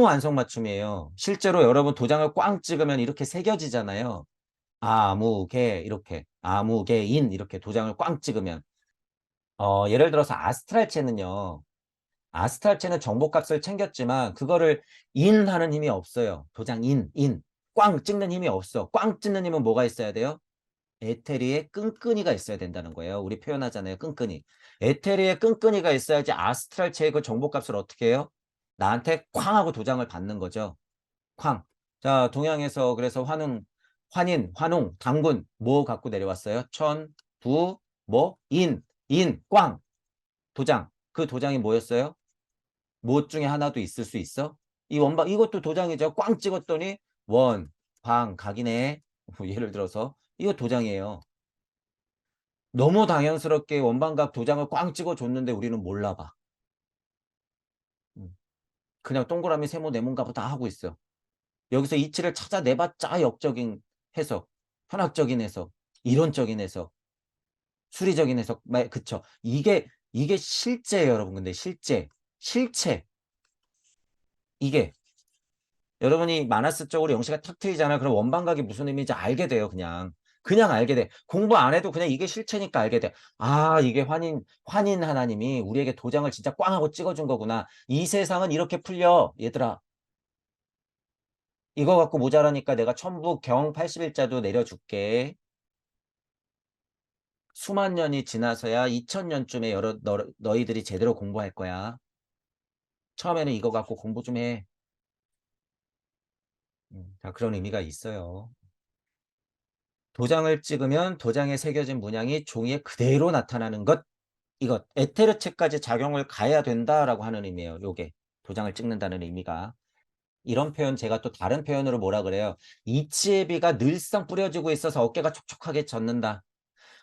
S2: 안성맞춤이에요. 실제로 여러분 도장을 꽝 찍으면 이렇게 새겨지잖아요. 아무개 이렇게 아무개인 이렇게 도장을 꽝 찍으면 예를 들어서 아스트랄체는요. 아스트랄체는 정보값을 챙겼지만 그거를 인하는 힘이 없어요. 도장 인. 꽝 찍는 힘이 없어. 꽝 찍는 힘은 뭐가 있어야 돼요? 에테리에 끈끈이가 있어야 된다는 거예요. 우리 표현하잖아요. 끈끈이. 에테리에 끈끈이가 있어야지 아스트랄체의 그 정보값을 어떻게 해요? 나한테 쾅 하고 도장을 받는 거죠. 쾅. 자, 동양에서 그래서 환인, 환웅, 당군 뭐 갖고 내려왔어요? 천, 부, 뭐, 꽝. 도장. 그 도장이 뭐였어요? 무엇 중에 하나도 있을 수 있어? 이 원방 이것도 도장이죠. 꽝 찍었더니 원, 방, 각이네. 뭐 예를 들어서 이거 도장이에요. 너무 당연스럽게 원방각 도장을 꽝 찍어 줬는데 우리는 몰라 봐. 음. 그냥 동그라미, 세모, 네모인가 보다 하고 있어. 여기서 이치를 찾아내봤자 역적인 해석, 현학적인 해석, 이론적인 해석, 수리적인 해석, 그쵸. 이게 실제예요, 여러분. 근데 실체. 이게 여러분이 마나스 쪽으로 영시가 탁 트이잖아요. 그럼 원방각이 무슨 의미인지 알게 돼요, 그냥. 그냥 알게 돼. 공부 안 해도 그냥 이게 실체니까 알게 돼. 아, 이게 환인 하나님이 우리에게 도장을 진짜 꽝 하고 찍어준 거구나. 이 세상은 이렇게 풀려, 얘들아. 이거 갖고 모자라니까 내가 천부 경 80일자도 내려줄게. 수만 년이 지나서야 2000년쯤에 너희들이 제대로 공부할 거야. 처음에는 이거 갖고 공부 좀 해. 자, 그런 의미가 있어요. 도장을 찍으면 도장에 새겨진 문양이 종이에 그대로 나타나는 것. 이것 에테르체까지 작용을 가야 된다라고 하는 의미예요. 요게 도장을 찍는다는 의미가. 이런 표현 제가 또 다른 표현으로 뭐라 그래요? 이치의 비가 늘상 뿌려지고 있어서 어깨가 촉촉하게 젖는다.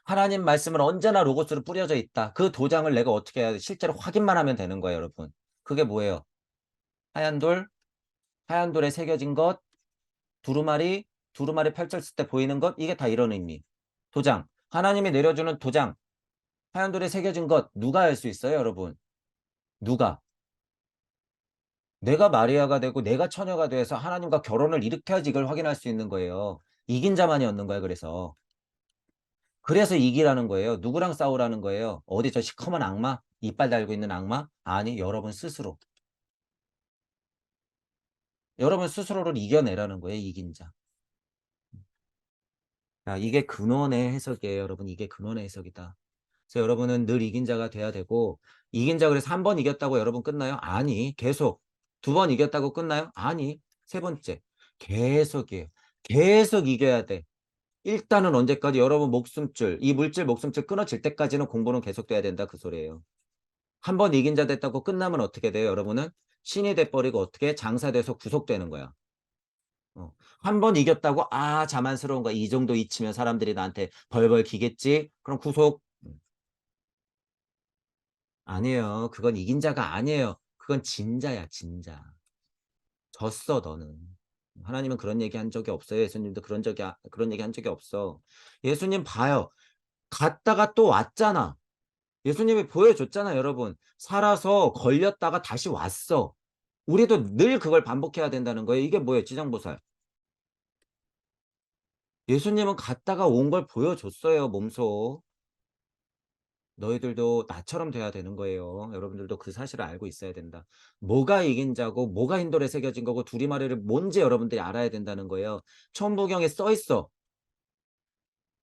S2: 하나님 말씀은 언제나 로고스로 뿌려져 있다. 그 도장을 내가 어떻게 해야 돼? 실제로 확인만 하면 되는 거예요, 여러분. 그게 뭐예요? 하얀 돌, 하얀 돌에 새겨진 것, 두루마리, 두루마리 펼쳤을 때 보이는 것, 이게 다 이런 의미. 도장, 하나님이 내려주는 도장, 하얀 돌에 새겨진 것, 누가 알 수 있어요, 여러분? 누가? 내가 마리아가 되고 내가 처녀가 돼서 하나님과 결혼을 이렇게 해야지 이걸 확인할 수 있는 거예요. 이긴 자만이 얻는 거예요, 그래서. 그래서 이기라는 거예요. 누구랑 싸우라는 거예요? 어디 저 시커먼 악마? 이빨 달고 있는 악마? 아니, 여러분 스스로. 여러분 스스로를 이겨내라는 거예요, 이긴 자. 자, 이게 근원의 해석이에요, 여러분. 이게 근원의 해석이다. 그래서 여러분은 늘 이긴 자가 돼야 되고, 이긴 자 그래서 한 번 이겼다고 여러분 끝나요? 아니, 계속. 두 번 이겼다고 끝나요? 아니, 세 번째. 계속이에요. 계속 이겨야 돼. 일단은 언제까지 여러분 목숨줄, 이 물질 목숨줄 끊어질 때까지는 공부는 계속돼야 된다 그 소리예요. 한 번 이긴 자 됐다고 끝나면 어떻게 돼요? 여러분은 신이 돼버리고 어떻게 장사돼서 구속되는 거야. 한 번 이겼다고 자만스러운 거야. 이 정도 이치면 사람들이 나한테 벌벌 기겠지? 그럼 구속. 아니에요. 그건 이긴 자가 아니에요. 그건 진자야, 진자. 졌어, 너는. 하나님은 그런 얘기 한 적이 없어요. 예수님도 그런 얘기 한 적이 없어. 예수님 봐요. 갔다가 또 왔잖아. 예수님이 보여줬잖아, 여러분. 살아서 걸렸다가 다시 왔어. 우리도 늘 그걸 반복해야 된다는 거예요. 이게 뭐예요? 지정보살. 예수님은 갔다가 온 걸 보여줬어요, 몸소. 너희들도 나처럼 돼야 되는 거예요. 여러분들도 그 사실을 알고 있어야 된다. 뭐가 이긴 자고 뭐가 흰돌에 새겨진 거고 두리마리를 뭔지 여러분들이 알아야 된다는 거예요. 천부경에 써 있어.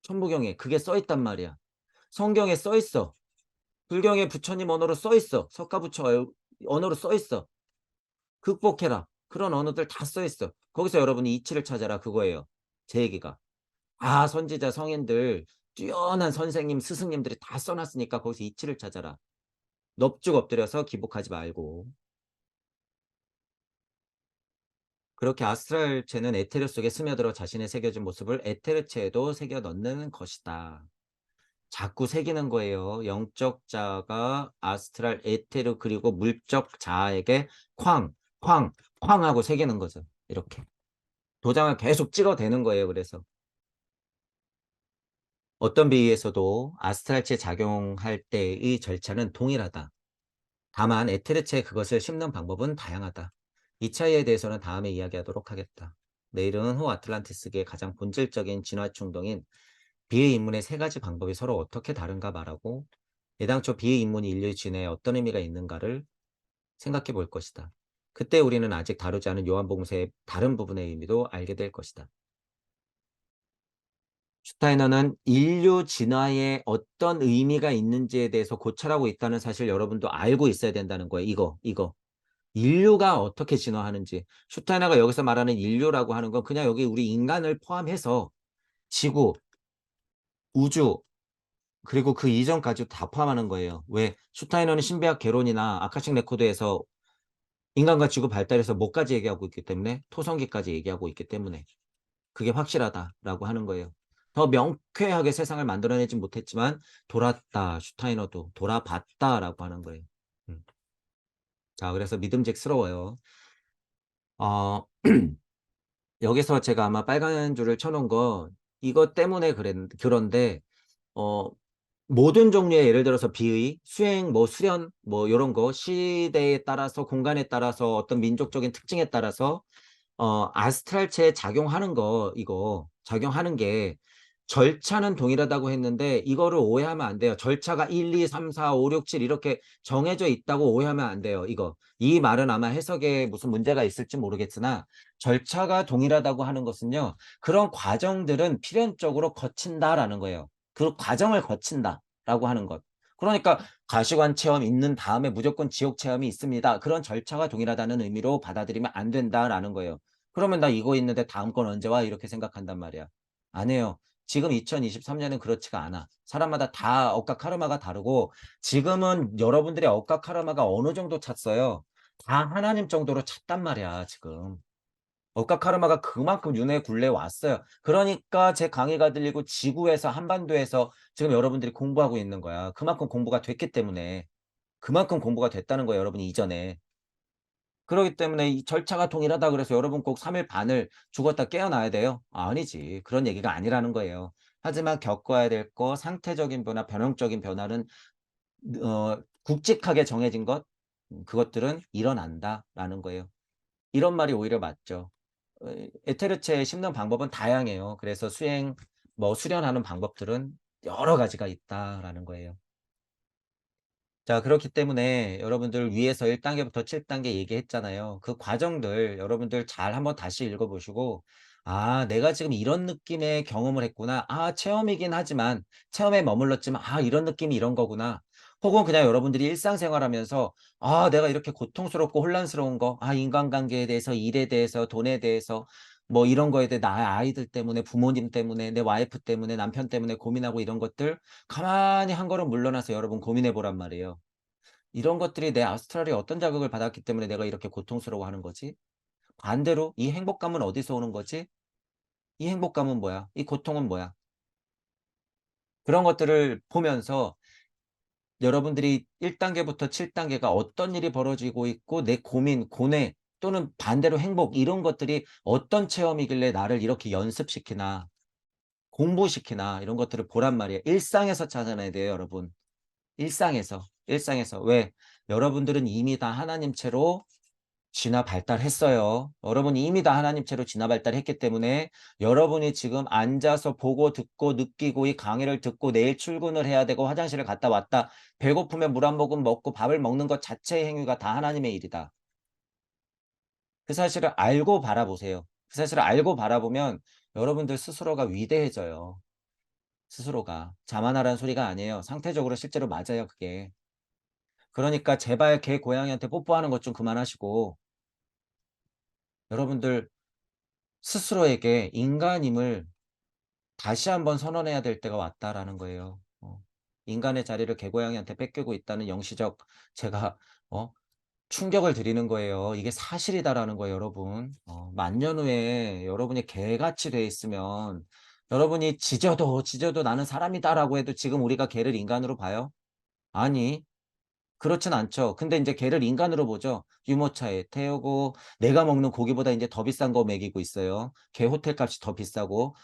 S2: 천부경에 그게 써 있단 말이야. 성경에 써 있어. 불경에 부처님 언어로 써 있어. 석가부처 언어로 써 있어. 극복해라. 그런 언어들 다 써 있어. 거기서 여러분이 이치를 찾아라 그거예요. 제 얘기가. 선지자 성인들 뛰어난 선생님 스승님들이 다 써놨으니까 거기서 이치를 찾아라. 넙죽 엎드려서 기복하지 말고. 그렇게 아스트랄체는 에테르 속에 스며들어 자신의 새겨진 모습을 에테르체에도 새겨 넣는 것이다. 자꾸 새기는 거예요. 영적 자가 아스트랄 에테르 그리고 물적 자에게 쾅, 쾅, 쾅 하고 새기는 거죠. 이렇게. 도장을 계속 찍어대는 거예요. 그래서. 어떤 비위에서도 아스트랄체 작용할 때의 절차는 동일하다. 다만 에테르체에 그것을 심는 방법은 다양하다. 이 차이에 대해서는 다음에 이야기하도록 하겠다. 내일은 호 아틀란티스계의 가장 본질적인 진화 충동인 비의 인문의 세 가지 방법이 서로 어떻게 다른가 말하고 애당초 비의 인문이 인류의 진화에 어떤 의미가 있는가를 생각해 볼 것이다. 그때 우리는 아직 다루지 않은 요한복음서의 다른 부분의 의미도 알게 될 것이다. 슈타이너는 인류 진화에 어떤 의미가 있는지에 대해서 고찰하고 있다는 사실 여러분도 알고 있어야 된다는 거예요. 이거. 인류가 어떻게 진화하는지. 슈타이너가 여기서 말하는 인류라고 하는 건 그냥 여기 우리 인간을 포함해서 지구, 우주, 그리고 그 이전까지 다 포함하는 거예요. 왜? 슈타이너는 신비학 개론이나 아카식 레코드에서 인간과 지구 발달에서 뭐까지 얘기하고 있기 때문에 토성기까지 얘기하고 있기 때문에 그게 확실하다라고 하는 거예요. 더 명쾌하게 세상을 만들어내지 못했지만 돌았다. 슈타이너도 돌아봤다라고 하는 거예요. 자, 그래서 믿음직스러워요. 어, 여기서 제가 아마 빨간 줄을 쳐놓은 거 이것 때문에 그런데 어, 모든 종류의 예를 들어서 비의, 수행, 수련, 이런 거 시대에 따라서 공간에 따라서 어떤 민족적인 특징에 따라서 아스트랄체에 작용하는 거 이거 작용하는 게 절차는 동일하다고 했는데 이거를 오해하면 안 돼요. 절차가 1, 2, 3, 4, 5, 6, 7 이렇게 정해져 있다고 오해하면 안 돼요. 이거. 이 말은 아마 해석에 무슨 문제가 있을지 모르겠으나 절차가 동일하다고 하는 것은요. 그런 과정들은 필연적으로 거친다라는 거예요. 그 과정을 거친다라고 하는 것. 그러니까 가시관 체험 있는 다음에 무조건 지옥 체험이 있습니다. 그런 절차가 동일하다는 의미로 받아들이면 안 된다라는 거예요. 그러면 '나 이거 있는데 다음 건 언제 와?' 이렇게 생각한단 말이야. 아니에요. 지금 2023 년은 그렇지가 않아. 사람마다 다 억과 카르마가 다르고 지금은 여러분들의 억과 카르마가 어느 정도 찼어요. 다 하나님 정도로 찼단 말이야 지금. 억과 카르마가 그만큼 윤회 굴레 왔어요. 그러니까 제 강의가 들리고 지구에서 한반도에서 지금 여러분들이 공부하고 있는 거야. 그만큼 공부가 됐기 때문에. 그만큼 공부가 됐다는 거예요, 여러분이 이전에. 그러기 때문에 이 절차가 동일하다 그래서 여러분 꼭 3일 반을 죽었다 깨어나야 돼요? 아니지. 그런 얘기가 아니라는 거예요. 하지만 겪어야 될 거 상태적인 변화, 변형적인 변화는 굵직하게 정해진 것 그것들은 일어난다라는 거예요. 이런 말이 오히려 맞죠. 에테르체에 심는 방법은 다양해요. 그래서 수련하는 방법들은 여러 가지가 있다라는 거예요. 자 그렇기 때문에 여러분들 위에서 1 단계부터 7 단계 얘기했잖아요. 그 과정들 여러분들 잘 한번 다시 읽어 보시고 '아 내가 지금 이런 느낌의 경험을 했구나. 아 체험이긴 하지만 체험에 머물렀지만 아 이런 느낌이 이런 거구나.' 혹은 그냥 여러분들이 일상생활하면서 '아 내가 이렇게 고통스럽고 혼란스러운 거 아 인간관계에 대해서 일에 대해서 돈에 대해서 뭐 이런 거에 대해 나의 아이들 때문에 부모님 때문에 내 와이프 때문에 남편 때문에 고민하고 이런 것들' 가만히 한 걸음 물러나서 여러분 고민해 보란 말이에요. '이런 것들이 내 아스트랄이 어떤 자극을 받았기 때문에 내가 이렇게 고통스러워하는 거지? 반대로 이 행복감은 어디서 오는 거지? 이 행복감은 뭐야? 이 고통은 뭐야?' 그런 것들을 보면서 여러분들이 1 단계부터 7 단계가 어떤 일이 벌어지고 있고 내 고민, 고뇌 또는 반대로 행복 이런 것들이 어떤 체험이길래 나를 이렇게 연습시키나 공부시키나 이런 것들을 보란 말이에요. 일상에서 찾아내야 돼요 여러분. 일상에서, 일상에서. 왜? 여러분들은 이미 다 하나님체로 진화 발달했어요. 여러분이 이미 다 하나님체로 진화 발달했기 때문에 여러분이 지금 앉아서 보고 듣고 느끼고 이 강의를 듣고 내일 출근을 해야 되고 화장실을 갔다 왔다. 배고프면 물 한 모금 먹고 밥을 먹는 것 자체의 행위가 다 하나님의 일이다. 그 사실을 알고 바라보세요. 그 사실을 알고 바라보면 여러분들 스스로가 위대해져요. 스스로가. 자만하라는 소리가 아니에요. 상태적으로 실제로 맞아요 그게. 그러니까 제발 개 고양이한테 뽀뽀하는 것 좀 그만하시고 여러분들 스스로에게 인간임을 다시 한번 선언해야 될 때가 왔다라는 거예요. 인간의 자리를 개고양이한테 뺏기고 있다는 영시적 제가 어 충격을 드리는 거예요. 이게 사실이다라는 거예요 여러분. 만년 후에 여러분이 개같이 돼 있으면 여러분이 지져도 '나는 사람이다.'라고 해도 지금 우리가 개를 인간으로 봐요? 아니 그렇진 않죠. 근데 인제 걔를 인간으로 보죠. 유모차에 태우고 내가 먹는 고기보다 인제 더 비싼 거 먹이고 있어요. 걔 호텔값이 더 비싸고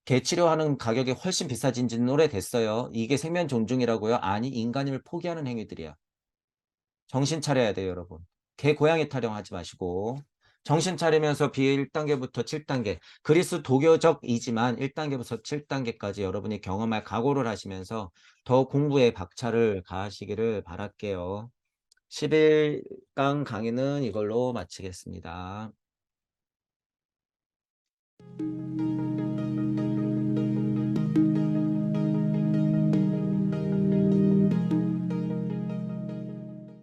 S2: 걔 치료하는 가격이 훨씬 비싸진 지는 오래됐어요. 이게 생명 존중이라고요? 아니 인간임을 포기하는 행위들이야. 정신 차려야 돼요 여러분. 개 고양이 타령하지 마시고. 정신 차리면서 비회 1 단계부터 7 단계 그리스도교적이지만 1 단계부터 7 단계까지 여러분이 경험할 각오를 하시면서 더 공부에 박차를 가하시기를 바랄게요. 10 일간 강의는 이걸로 마치겠습니다.